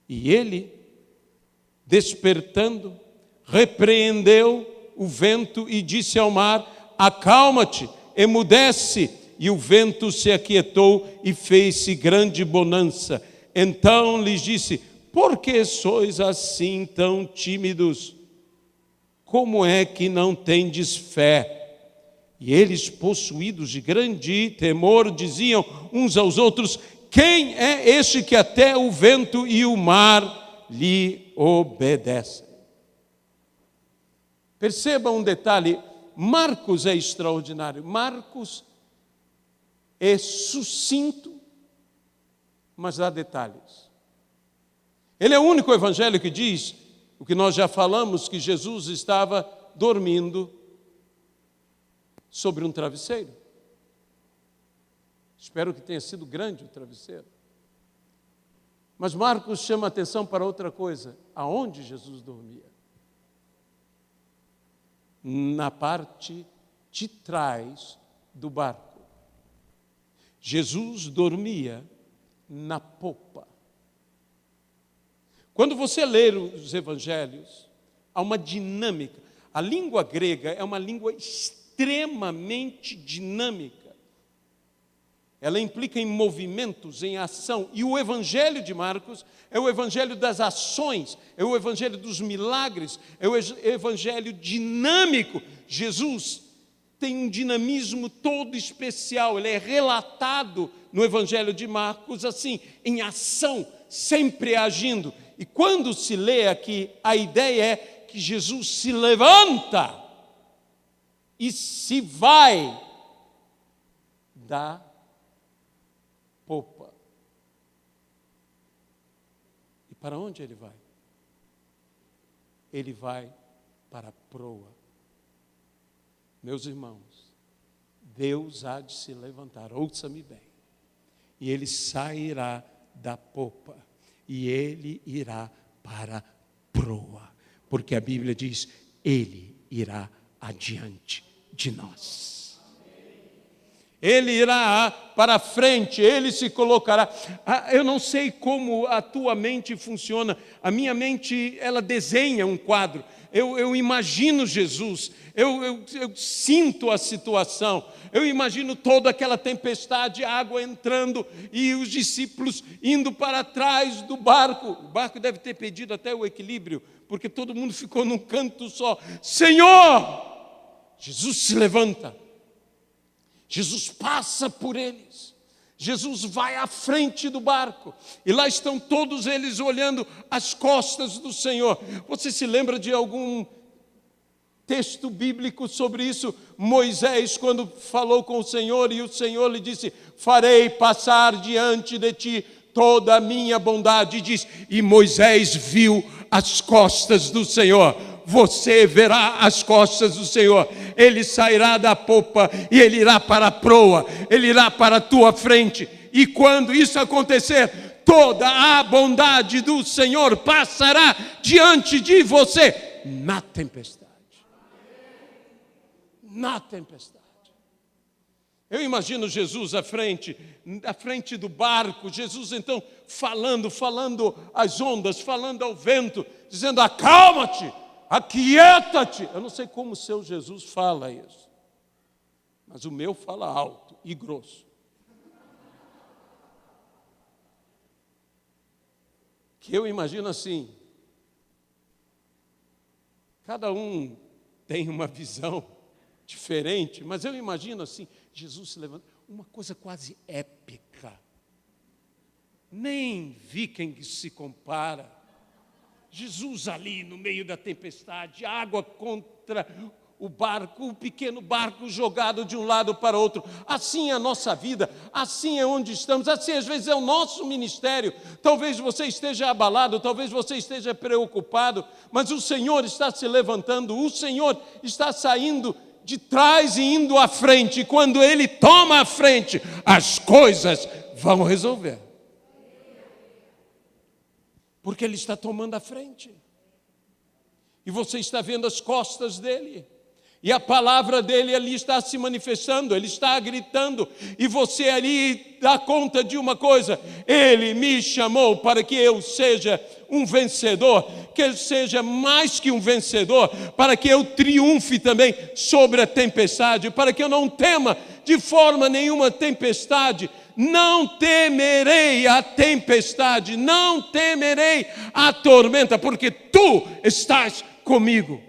E ele, despertando, repreendeu o vento e disse ao mar: acalma-te, emudece. E o vento se aquietou e fez-se grande bonança. Então lhes disse: por que sois assim tão tímidos? Como é que não tendes fé? E eles, possuídos de grande temor, diziam uns aos outros: quem é este que até o vento e o mar lhe obedecem? Perceba um detalhe: Marcos é extraordinário. Marcos é sucinto, mas dá detalhes. Ele é o único evangelho que diz o que nós já falamos, que Jesus estava dormindo sobre um travesseiro. Espero que tenha sido grande o travesseiro. Mas Marcos chama a atenção para outra coisa: aonde Jesus dormia? Na parte de trás do barco. Jesus dormia na popa. Quando você lê os evangelhos, há uma dinâmica. A língua grega é uma língua extremamente dinâmica. Ela implica em movimentos, em ação. E o evangelho de Marcos é o evangelho das ações, é o evangelho dos milagres, é o evangelho dinâmico. Jesus tem um dinamismo todo especial. Ele é relatado no evangelho de Marcos assim, em ação, sempre agindo. E quando se lê aqui, a ideia é que Jesus se levanta e se vai da Para onde ele vai? Ele vai para a proa. Meus irmãos, Deus há de se levantar, ouça-me bem, e ele sairá da popa, e ele irá para a proa, porque a Bíblia diz, ele irá adiante de nós. Ele irá para frente, ele se colocará. Eu não sei como a tua mente funciona. A minha mente, ela desenha um quadro. Eu imagino Jesus, eu sinto a situação. Eu imagino toda aquela tempestade, água entrando e os discípulos indo para trás do barco. O barco deve ter perdido até o equilíbrio, porque todo mundo ficou num canto só. Senhor! Jesus se levanta. Jesus passa por eles, Jesus vai à frente do barco, e lá estão todos eles olhando as costas do Senhor. Você se lembra de algum texto bíblico sobre isso? Moisés, quando falou com o Senhor, e o Senhor lhe disse, farei passar diante de ti toda a minha bondade, e Moisés viu as costas do Senhor. Você verá as costas do Senhor, ele sairá da popa e ele irá para a proa, ele irá para a tua frente, e quando isso acontecer, toda a bondade do Senhor passará diante de você, na tempestade. Na tempestade. Eu imagino Jesus à frente do barco, Jesus então falando às ondas, falando ao vento, dizendo, acalma-te, aquieta-te. Eu não sei como o seu Jesus fala isso, mas o meu fala alto e grosso. Que eu imagino assim, cada um tem uma visão diferente, mas eu imagino assim, Jesus se levanta, uma coisa quase épica, nem Viking se compara. Jesus ali no meio da tempestade, água contra o barco, o pequeno barco jogado de um lado para o outro. Assim é a nossa vida, assim é onde estamos, assim às vezes é o nosso ministério. Talvez você esteja abalado, talvez você esteja preocupado, mas o Senhor está se levantando, o Senhor está saindo de trás e indo à frente, e quando Ele toma a frente, as coisas vão resolver. Porque Ele está tomando a frente. E você está vendo as costas dEle. E a palavra dEle ali está se manifestando, Ele está gritando. E você ali dá conta de uma coisa: Ele me chamou para que eu seja um vencedor, que eu seja mais que um vencedor, para que eu triunfe também sobre a tempestade, para que eu não tema de forma nenhuma a tempestade. Não temerei a tempestade, não temerei a tormenta, porque tu estás comigo.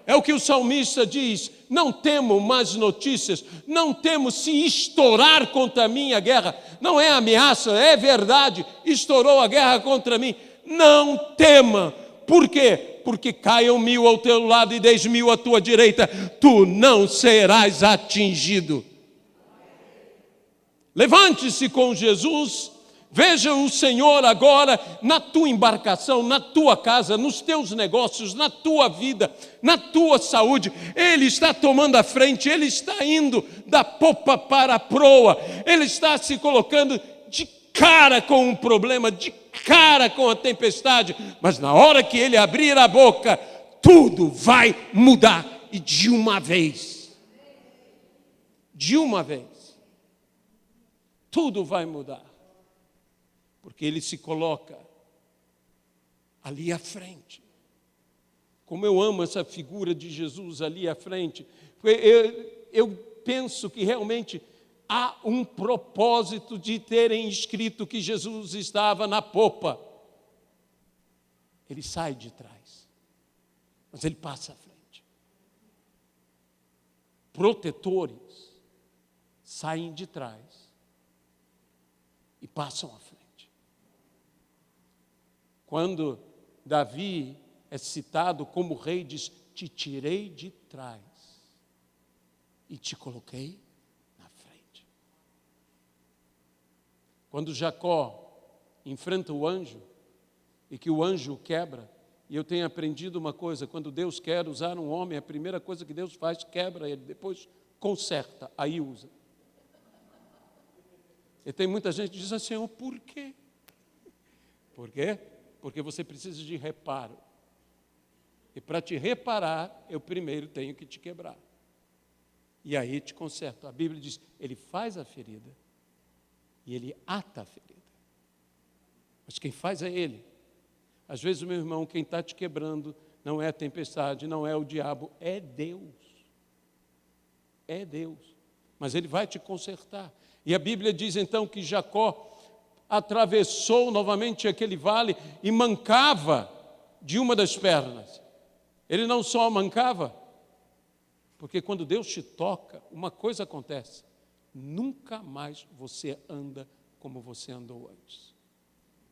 É o que o salmista diz: não temo más notícias, não temo se estourar contra mim a guerra. Não é ameaça, é verdade, estourou a guerra contra mim. Não tema. Por quê? Porque caiam 1000 ao teu lado e 10.000 à tua direita, tu não serás atingido. Levante-se com Jesus, veja o Senhor agora na tua embarcação, na tua casa, nos teus negócios, na tua vida, na tua saúde. Ele está tomando a frente, Ele está indo da popa para a proa, Ele está se colocando de cara com o problema, de cara com a tempestade, mas na hora que Ele abrir a boca, tudo vai mudar, e de uma vez. De uma vez. Tudo vai mudar, porque Ele se coloca ali à frente. Como eu amo essa figura de Jesus ali à frente. Eu penso que realmente há um propósito de terem escrito que Jesus estava na popa. Ele sai de trás, mas Ele passa à frente. Protetores saem de trás e passam à frente. Quando Davi é citado como rei, diz: te tirei de trás e te coloquei na frente. Quando Jacó enfrenta o anjo, e que o anjo quebra. E eu tenho aprendido uma coisa: quando Deus quer usar um homem, a primeira coisa que Deus faz, quebra ele, depois conserta, aí usa. E tem muita gente que diz assim: Senhor, por quê? Por quê? Porque você precisa de reparo. E para te reparar, eu primeiro tenho que te quebrar. E aí te conserto. A Bíblia diz, ele faz a ferida e ele ata a ferida. Mas quem faz é ele. Às vezes, meu irmão, quem está te quebrando não é a tempestade, não é o diabo, é Deus. É Deus. Mas ele vai te consertar. E a Bíblia diz então que Jacó atravessou novamente aquele vale e mancava de uma das pernas. Ele não só mancava, porque quando Deus te toca, uma coisa acontece: nunca mais você anda como você andou antes.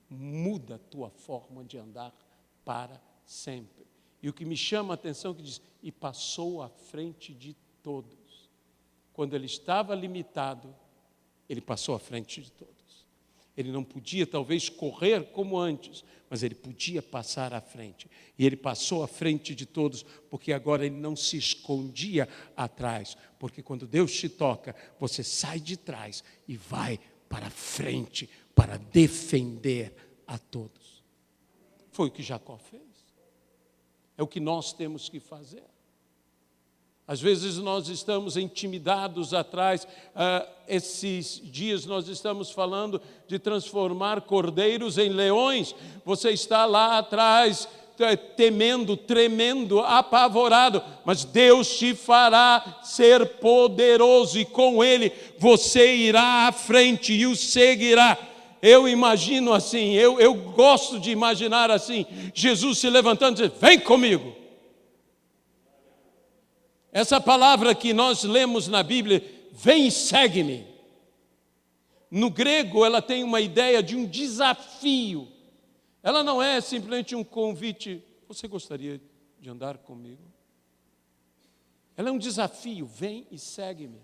Muda a tua forma de andar para sempre. E o que me chama a atenção é que diz, e passou à frente de todos. Quando ele estava limitado, ele passou à frente de todos. Ele não podia talvez correr como antes, mas ele podia passar à frente. E ele passou à frente de todos, porque agora ele não se escondia atrás. Porque quando Deus te toca, você sai de trás e vai para frente, para defender a todos. Foi o que Jacó fez. É o que nós temos que fazer. Às vezes nós estamos intimidados atrás, esses dias nós estamos falando de transformar cordeiros em leões. Você está lá atrás, temendo, tremendo, apavorado, mas Deus te fará ser poderoso e com Ele você irá à frente e o seguirá. Eu imagino assim, eu gosto de imaginar assim, Jesus se levantando e dizendo, vem comigo. Essa palavra que nós lemos na Bíblia, vem e segue-me. No grego, ela tem uma ideia de um desafio. Ela não é simplesmente um convite. Você gostaria de andar comigo? Ela é um desafio. Vem e segue-me.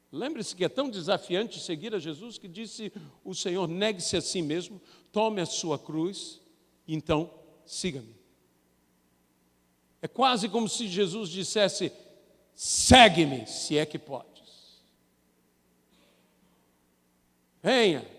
Lembre-se que é tão desafiante seguir a Jesus que disse o Senhor, negue-se a si mesmo, tome a sua cruz, e então siga-me. É quase como se Jesus dissesse, segue-me, se é que podes. Venha.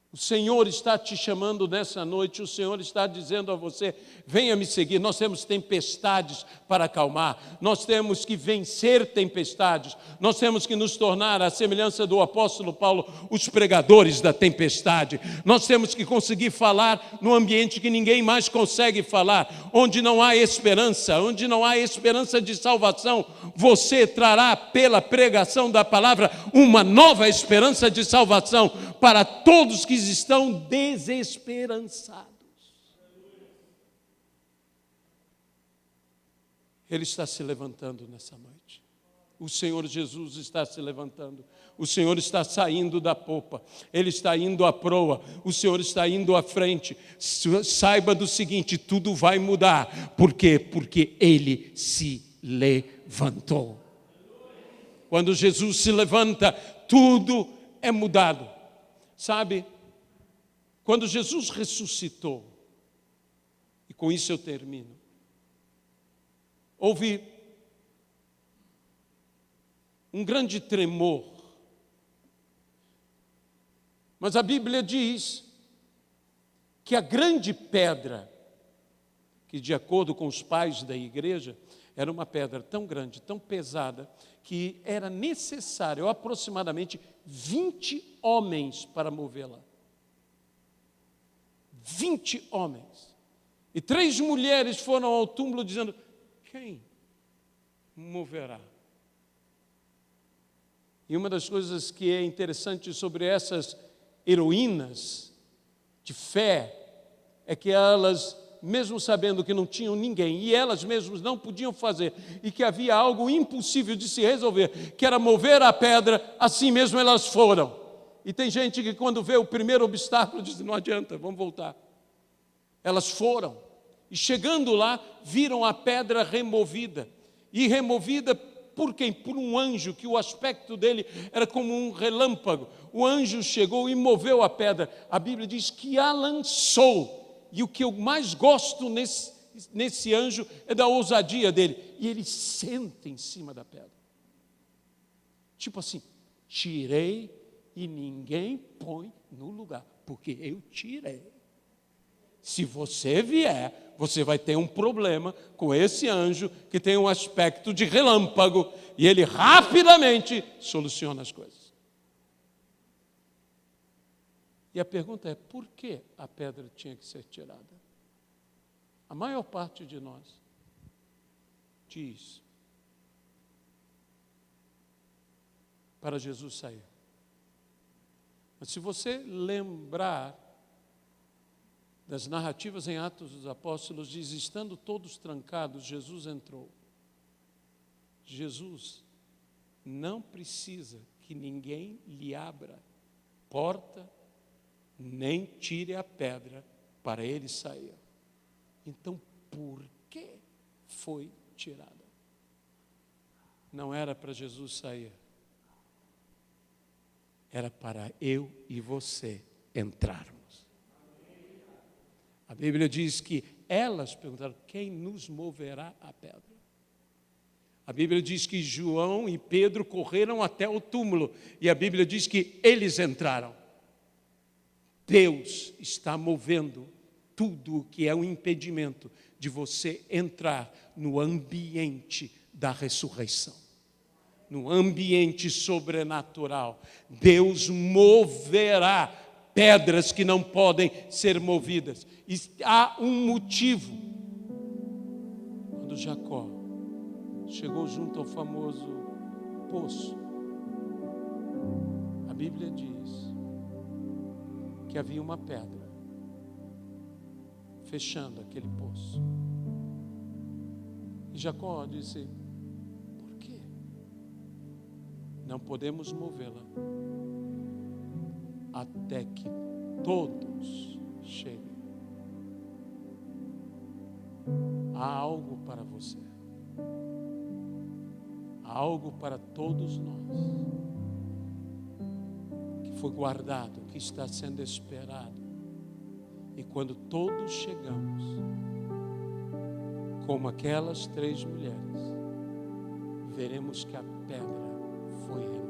O Senhor está te chamando nessa noite, o Senhor está dizendo a você, venha me seguir. Nós temos tempestades para acalmar, nós temos que vencer tempestades, nós temos que nos tornar, à semelhança do apóstolo Paulo, os pregadores da tempestade. Nós temos que conseguir falar no ambiente que ninguém mais consegue falar, onde não há esperança, onde não há esperança de salvação. Você trará pela pregação da palavra uma nova esperança de salvação para todos que estão desesperançados. Ele está se levantando nessa noite. O Senhor Jesus está se levantando. O Senhor está saindo da popa. Ele está indo à proa. O Senhor está indo à frente. Saiba do seguinte, tudo vai mudar. Por quê? Porque Ele se levantou. Quando Jesus se levanta, tudo é mudado. Sabe? Quando Jesus ressuscitou, e com isso eu termino, houve um grande tremor. Mas a Bíblia diz que a grande pedra, que de acordo com os pais da igreja, era uma pedra tão grande, tão pesada, que era necessário aproximadamente 20 homens para movê-la. 20 homens. E 3 mulheres foram ao túmulo dizendo, quem moverá? E uma das coisas que é interessante sobre essas heroínas de fé é que elas, mesmo sabendo que não tinham ninguém, e elas mesmas não podiam fazer, e que havia algo impossível de se resolver, que era mover a pedra, assim mesmo elas foram. E tem gente que quando vê o primeiro obstáculo diz, não adianta, vamos voltar. Elas foram, e chegando lá, viram a pedra removida, e removida Por quem? Por um anjo, que o aspecto dele era como um relâmpago. O anjo chegou e moveu a pedra. A Bíblia diz que a lançou. E o que eu mais gosto nesse anjo é da ousadia dele. E ele senta em cima da pedra. Tipo assim, tirei e ninguém põe no lugar, porque eu tirei. Se você vier, você vai ter um problema com esse anjo que tem um aspecto de relâmpago e ele rapidamente soluciona as coisas. E a pergunta é, por que a pedra tinha que ser tirada? A maior parte de nós diz para Jesus sair. Mas se você lembrar das narrativas em Atos dos Apóstolos, diz, estando todos trancados, Jesus entrou. Jesus não precisa que ninguém lhe abra porta, nem tire a pedra para ele sair. Então, por que foi tirada? Não era para Jesus sair. Era para eu e você entrarmos. A Bíblia diz que elas perguntaram, quem nos moverá a pedra? A Bíblia diz que João e Pedro correram até o túmulo. E a Bíblia diz que eles entraram. Deus está movendo tudo o que é um impedimento de você entrar no ambiente da ressurreição. No ambiente sobrenatural. Deus moverá pedras que não podem ser movidas. E há um motivo. Quando Jacó chegou junto ao famoso poço, a Bíblia diz que havia uma pedra fechando aquele poço. E Jacó disse, por quê? Não podemos movê-la até que todos cheguem. Há algo para você. Há algo para todos nós que foi guardado, que está sendo esperado. E quando todos chegamos, como aquelas 3 mulheres, veremos que a pedra foi removida.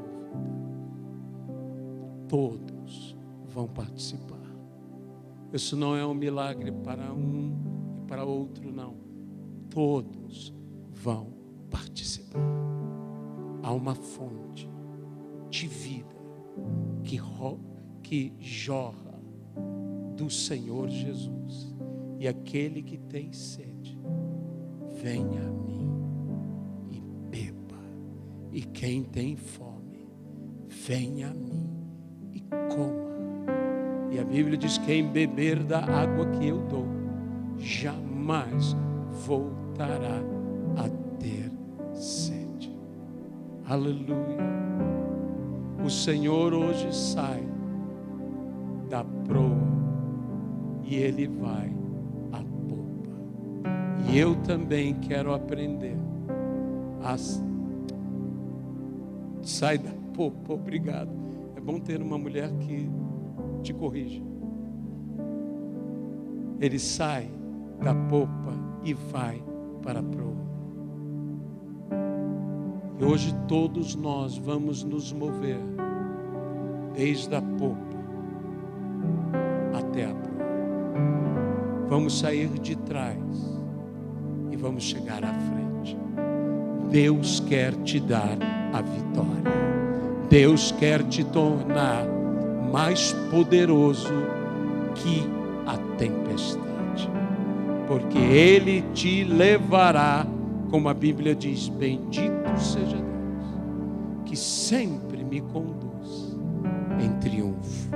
Todos vão participar. Isso não é um milagre para um e para outro, não. Todos vão participar. Há uma fonte de vida que jorra do Senhor Jesus. E aquele que tem sede, venha a mim e beba. E quem tem fome, venha a mim e coma. E a Bíblia diz, quem beber da água que eu dou, jamais voltará a ter sede. Aleluia. O Senhor hoje sai da proa e Ele vai à popa. E eu também quero aprender a sair da popa. Obrigado. É bom ter uma mulher que te corrige. Ele sai da popa e vai para a proa. E hoje todos nós vamos nos mover desde a popa até a proa. Vamos sair de trás e vamos chegar à frente. Deus quer te dar a vitória. Deus quer te tornar mais poderoso que a tempestade, porque Ele te levará, como a Bíblia diz, bendito seja Deus, que sempre me conduz em triunfo,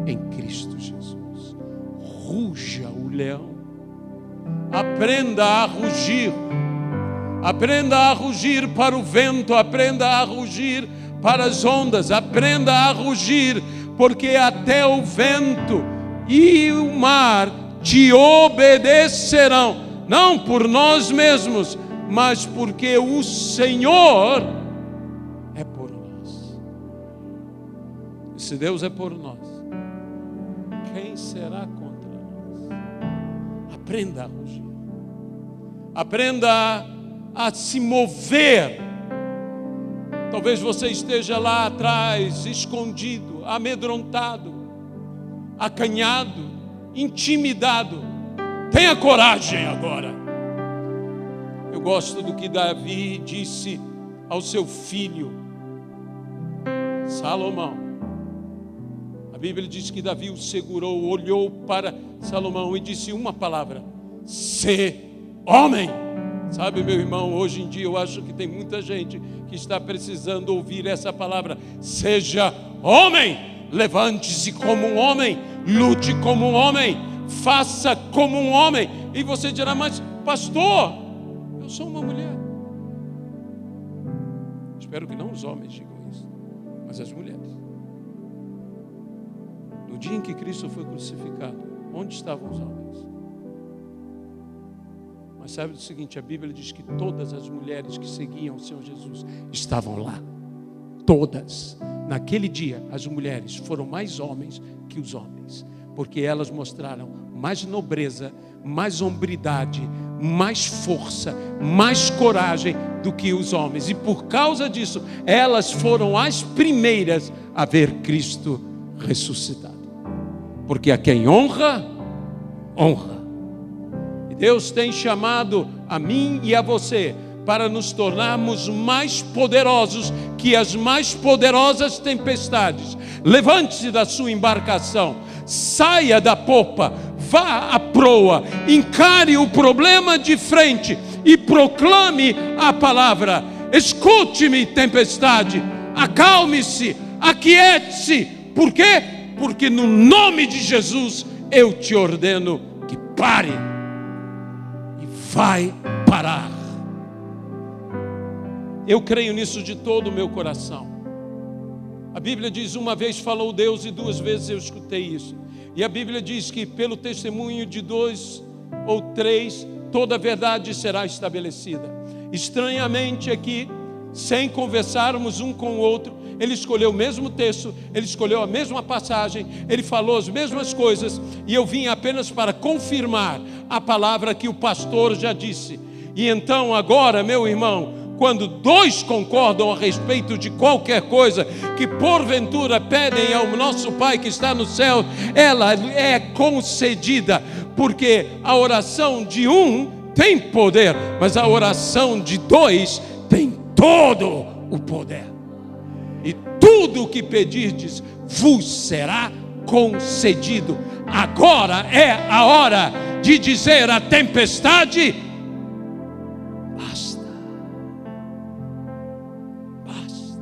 em Cristo Jesus. Ruja o leão, aprenda a rugir para o vento, aprenda a rugir para as ondas, aprenda a rugir, porque até o vento e o mar te obedecerão, não por nós mesmos, mas porque o Senhor é por nós. E se Deus é por nós, quem será contra nós? Aprenda a rugir. Aprenda a se mover. Talvez você esteja lá atrás, escondido, amedrontado, acanhado, intimidado. Tenha coragem agora. Eu gosto do que Davi disse ao seu filho Salomão. A Bíblia diz que Davi o segurou, olhou para Salomão e disse uma palavra: "Sê homem". Sabe, meu irmão, hoje em dia eu acho que tem muita gente que está precisando ouvir essa palavra: seja homem. Levante-se como um homem, lute como um homem, faça como um homem. E você dirá: mas pastor, eu sou uma mulher. Espero que não os homens digam isso, mas as mulheres. No dia em que Cristo foi crucificado, onde estavam os homens? Mas sabe o seguinte, a Bíblia diz que todas as mulheres que seguiam o Senhor Jesus estavam lá. Todas. Naquele dia, as mulheres foram mais homens que os homens, porque elas mostraram mais nobreza, mais hombridade, mais força, mais coragem do que os homens. E por causa disso, elas foram as primeiras a ver Cristo ressuscitado. Porque a quem honra, honra. Deus tem chamado a mim e a você para nos tornarmos mais poderosos que as mais poderosas tempestades. Levante-se da sua embarcação, saia da popa, vá à proa, encare o problema de frente e proclame a palavra. Escute-me, tempestade, acalme-se, aquiete-se. Por quê? Porque no nome de Jesus eu te ordeno que pare. Vai parar. Eu creio nisso de todo o meu coração. A Bíblia diz: uma vez falou Deus e duas vezes eu escutei isso. E a Bíblia diz que pelo testemunho de 2 ou 3, toda a verdade será estabelecida. Estranhamente aqui, sem conversarmos um com o outro, ele escolheu o mesmo texto, ele escolheu a mesma passagem, ele falou as mesmas coisas, e eu vim apenas para confirmar a palavra que o pastor já disse. E então agora, meu irmão, quando 2 concordam a respeito de qualquer coisa que porventura pedem ao nosso Pai que está no céu, ela é concedida, porque a oração de um tem poder, mas a oração de 2 tem todo o poder. E tudo o que pedirdes vos será concedido. Agora é a hora de dizer à tempestade: basta. Basta.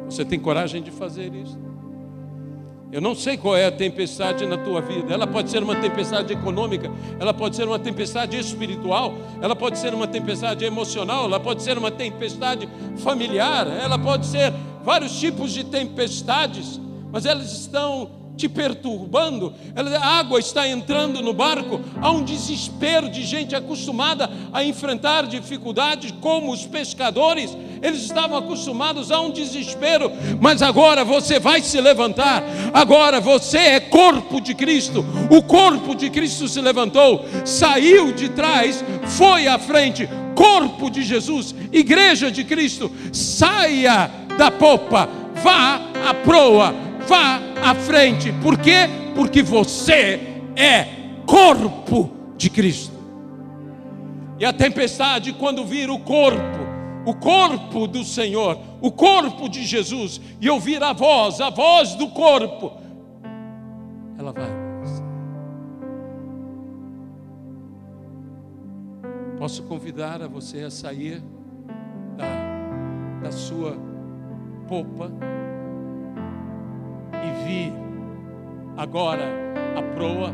Você tem coragem de fazer isso? Eu não sei qual é a tempestade na tua vida. Ela pode ser uma tempestade econômica, ela pode ser uma tempestade espiritual, ela pode ser uma tempestade emocional, ela pode ser uma tempestade familiar, ela pode ser vários tipos de tempestades, mas elas estão te perturbando, a água está entrando no barco, há um desespero de gente acostumada a enfrentar dificuldades, como os pescadores, eles estavam acostumados a um desespero, mas agora você vai se levantar, agora você é corpo de Cristo, o corpo de Cristo se levantou, saiu de trás, foi à frente, corpo de Jesus, igreja de Cristo, saia da popa, vá à proa, vá à frente. Por quê? Porque você é corpo de Cristo. E a tempestade, quando vir o corpo do Senhor, o corpo de Jesus, e ouvir a voz do corpo, ela vai. Posso convidar a você a sair da sua popa e vir agora a proa.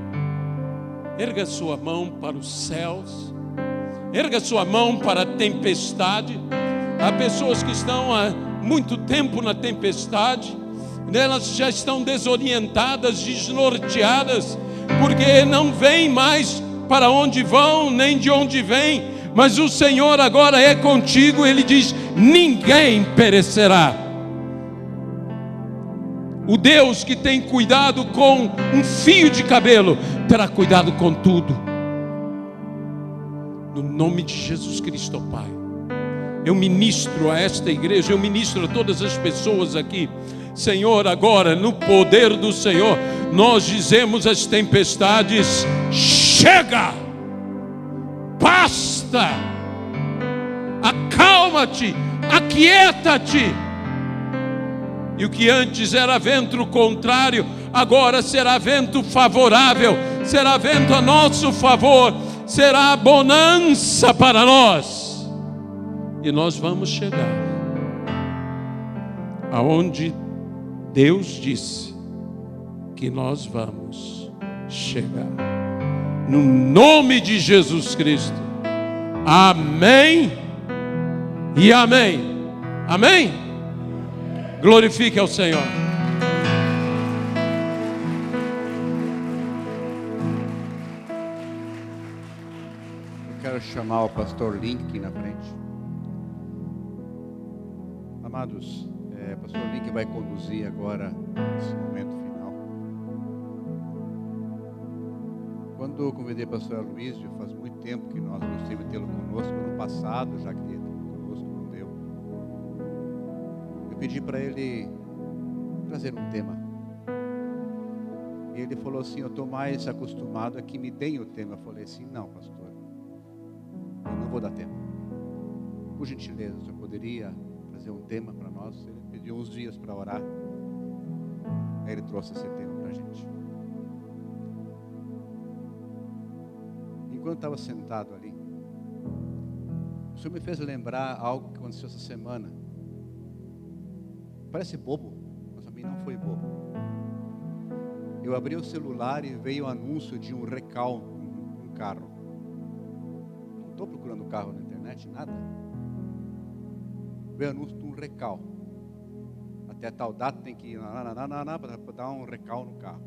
Erga sua mão para os céus, erga sua mão para a tempestade. Há pessoas que estão há muito tempo na tempestade, elas já estão desorientadas, desnorteadas, porque não veem mais para onde vão, nem de onde vêm, mas o Senhor agora é contigo. Ele diz: ninguém perecerá. O Deus que tem cuidado com um fio de cabelo, terá cuidado com tudo. No nome de Jesus Cristo, Pai, eu ministro a esta igreja, eu ministro a todas as pessoas aqui. Senhor, agora no poder do Senhor, nós dizemos às tempestades: chega, basta, acalma-te, aquieta-te. E o que antes era vento contrário, agora será vento favorável, será vento a nosso favor, será bonança para nós. E nós vamos chegar aonde Deus disse que nós vamos chegar. No nome de Jesus Cristo. Amém e amém. Amém? Glorifique ao Senhor. Eu quero chamar o pastor Link aqui na frente. Amados, o pastor Link vai conduzir agora esse momento final. Quando eu convidei o pastor Aloysio, faz muito tempo que nós gostamos de tê-lo conosco. No passado, já queria tê-lo conosco, não deu. Eu pedi para ele trazer um tema. E ele falou assim: eu estou mais acostumado a que me deem o tema. Eu falei assim: não, pastor, eu não vou dar tema. Por gentileza, o senhor poderia trazer um tema para nós? Ele pediu uns dias para orar. Aí ele trouxe esse tema para a gente. Enquanto estava sentado ali, o senhor me fez lembrar algo que aconteceu essa semana. Parece bobo, mas a mim não foi bobo. Eu abri o celular e veio o anúncio de um recal num carro. Não estou procurando carro na internet, nada. Veio o anúncio de um recal. Até tal data tem que ir para dar um recal no carro.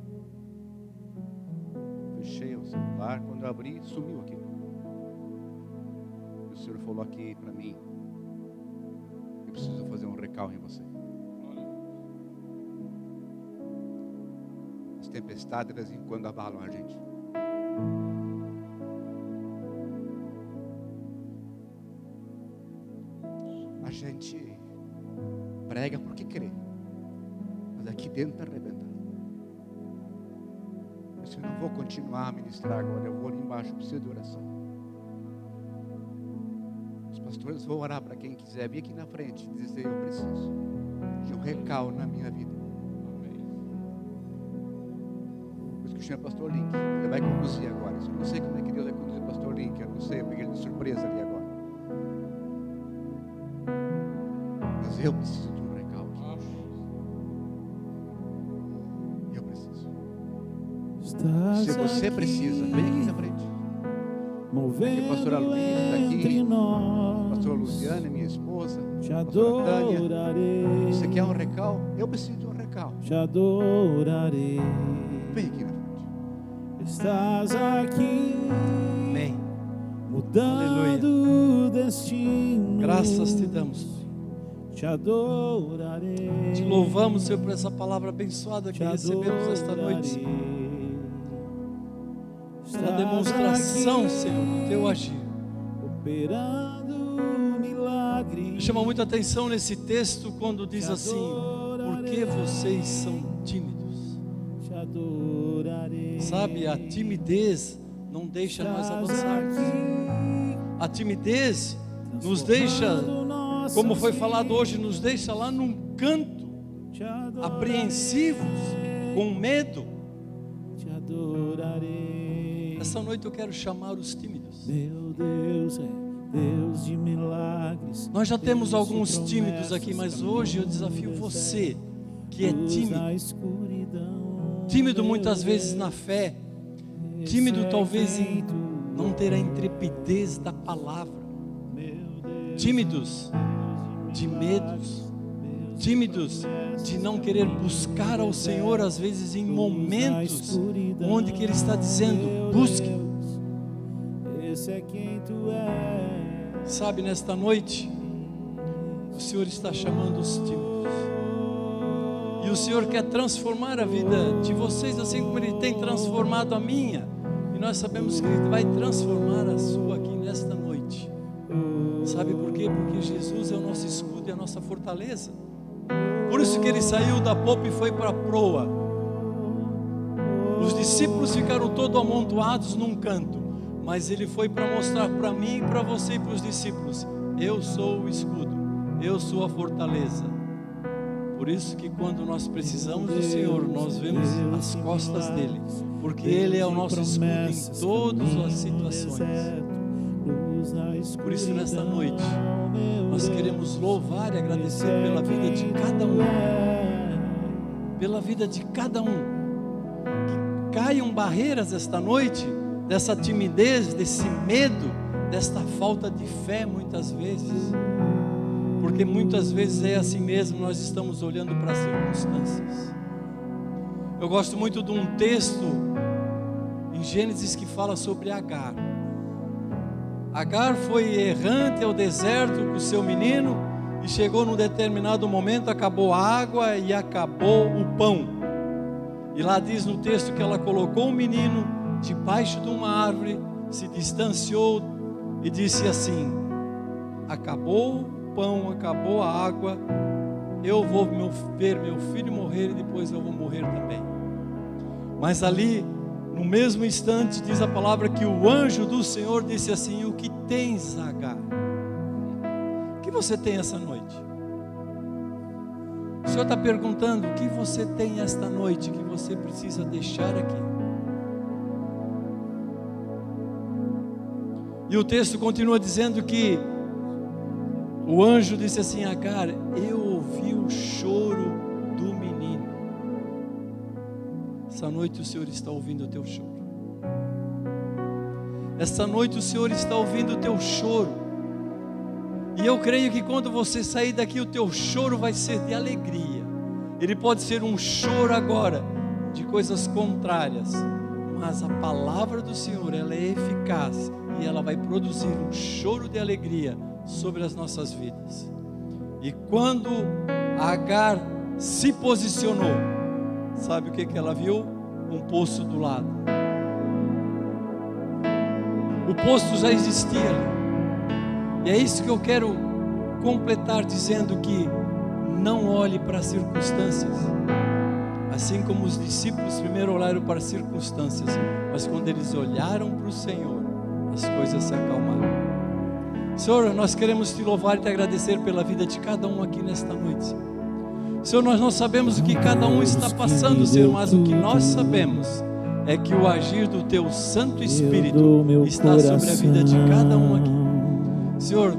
Fechei o celular, quando eu abri, sumiu aquilo. E o Senhor falou aqui para mim: eu preciso fazer um recal em você. As tempestades, de vez em quando, abalam a gente. A gente prega porque crê, mas aqui dentro está arrebentando. Eu não vou continuar a ministrar agora, eu vou ali embaixo, eu preciso de oração. Os pastores vão orar para quem quiser vir aqui na frente e dizer: eu preciso de um recal na minha vida. Por isso que eu chamo o pastor Link, ele vai conduzir agora. Eu não sei como é que Deus vai conduzir o pastor Link, eu não sei, eu peguei ele de surpresa ali agora. Mas eu preciso de um recal aqui. Eu preciso. Se você precisa, vem aqui na frente. Aqui o pastor Aloysio está aqui, o pastor Luciano, minha esposa, a pastora Tânia. Você quer um recal? Eu preciso de um recal. Te adorarei. Vem aqui na frente. Estás aqui. Amém. Mudando o destino. Graças te damos. Te adorarei. Te louvamos, Senhor, por essa palavra abençoada que recebemos esta noite. Pela demonstração, Senhor, do teu agir. Operando milagres. Me chama muita atenção nesse texto quando diz assim: por que vocês são tímidos? Te adorarei. Sabe, a timidez não deixa nós avançarmos. A timidez nos deixa, como foi falado hoje, nos deixa lá num canto, apreensivos, com medo. Te adorarei. Essa noite eu quero chamar os tímidos. Meu Deus é Deus de milagres. Nós já temos alguns tímidos aqui, mas hoje eu desafio você que é tímido. Tímido muitas vezes na fé. Tímido talvez em não ter a intrepidez da palavra. Tímidos de medos. Tímidos de não querer buscar ao Senhor, às vezes em momentos onde que Ele está dizendo: busque. Esse é quem tu és. Sabe, nesta noite, o Senhor está chamando os tímidos. E o Senhor quer transformar a vida de vocês, assim como Ele tem transformado a minha. E nós sabemos que Ele vai transformar a sua aqui nesta noite. Sabe por quê? Porque Jesus é o nosso escudo e a nossa fortaleza. Por isso que Ele saiu da popa e foi para a proa. Os discípulos ficaram todos amontoados num canto, mas Ele foi para mostrar para mim e para você e para os discípulos: eu sou o escudo, eu sou a fortaleza. Por isso que quando nós precisamos do Senhor, nós vemos as costas dEle, porque Ele é o nosso escudo em todas as situações. Por isso nesta noite, nós queremos louvar e agradecer pela vida de cada um. Pela vida de cada um. Que caiam barreiras esta noite, dessa timidez, desse medo, desta falta de fé muitas vezes. Porque muitas vezes é assim mesmo, nós estamos olhando para as circunstâncias. Eu gosto muito de um texto em Gênesis que fala sobre Agar. Agar foi errante ao deserto com o seu menino e chegou num determinado momento, acabou a água e acabou o pão. E lá diz no texto que ela colocou o menino debaixo de uma árvore, se distanciou e disse assim: acabou o pão, acabou a água, eu vou ver meu filho morrer e depois eu vou morrer também. Mas ali, no mesmo instante, diz a palavra que o anjo do Senhor disse assim: o que tens, Agar? O que você tem essa noite? O Senhor está perguntando: o que você tem esta noite que você precisa deixar aqui? E o texto continua dizendo que o anjo disse assim: Agar, eu ouvi o choro do menino. Essa noite o Senhor está ouvindo o teu choro. Essa noite o Senhor está ouvindo o teu choro. E eu creio que quando você sair daqui, o teu choro vai ser de alegria. Ele pode ser um choro agora de coisas contrárias, mas a palavra do Senhor, ela é eficaz e ela vai produzir um choro de alegria sobre as nossas vidas. E quando Agar se posicionou, sabe o que ela viu? Um poço do lado. O poço já existia ali. E é isso que eu quero completar dizendo, que não olhe para as circunstâncias. Assim como os discípulos primeiro olharam para as circunstâncias, mas quando eles olharam para o Senhor, as coisas se acalmaram. Senhor, nós queremos te louvar e te agradecer pela vida de cada um aqui nesta noite. Senhor, nós não sabemos o que cada um está passando, Senhor, mas o que nós sabemos é que o agir do teu Santo Espírito está sobre a vida de cada um aqui. Senhor,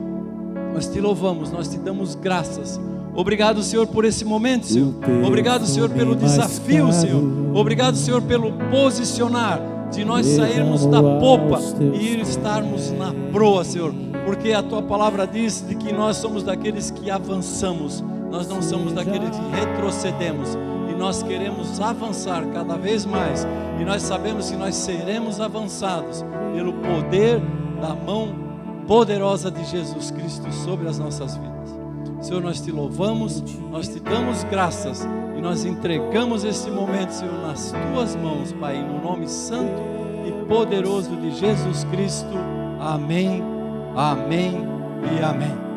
nós te louvamos, nós te damos graças. Obrigado, Senhor, por esse momento, Senhor. Obrigado, Senhor, pelo desafio, Senhor. Obrigado, Senhor, pelo posicionar de nós sairmos da popa e estarmos na proa, Senhor. Porque a tua palavra diz de que nós somos daqueles que avançamos, nós não somos daqueles que retrocedemos. E nós queremos avançar cada vez mais. E nós sabemos que nós seremos avançados pelo poder da mão poderosa de Jesus Cristo sobre as nossas vidas. Senhor, nós te louvamos, nós te damos graças e nós entregamos este momento, Senhor, nas tuas mãos, Pai, no nome santo e poderoso de Jesus Cristo. Amém, amém e amém.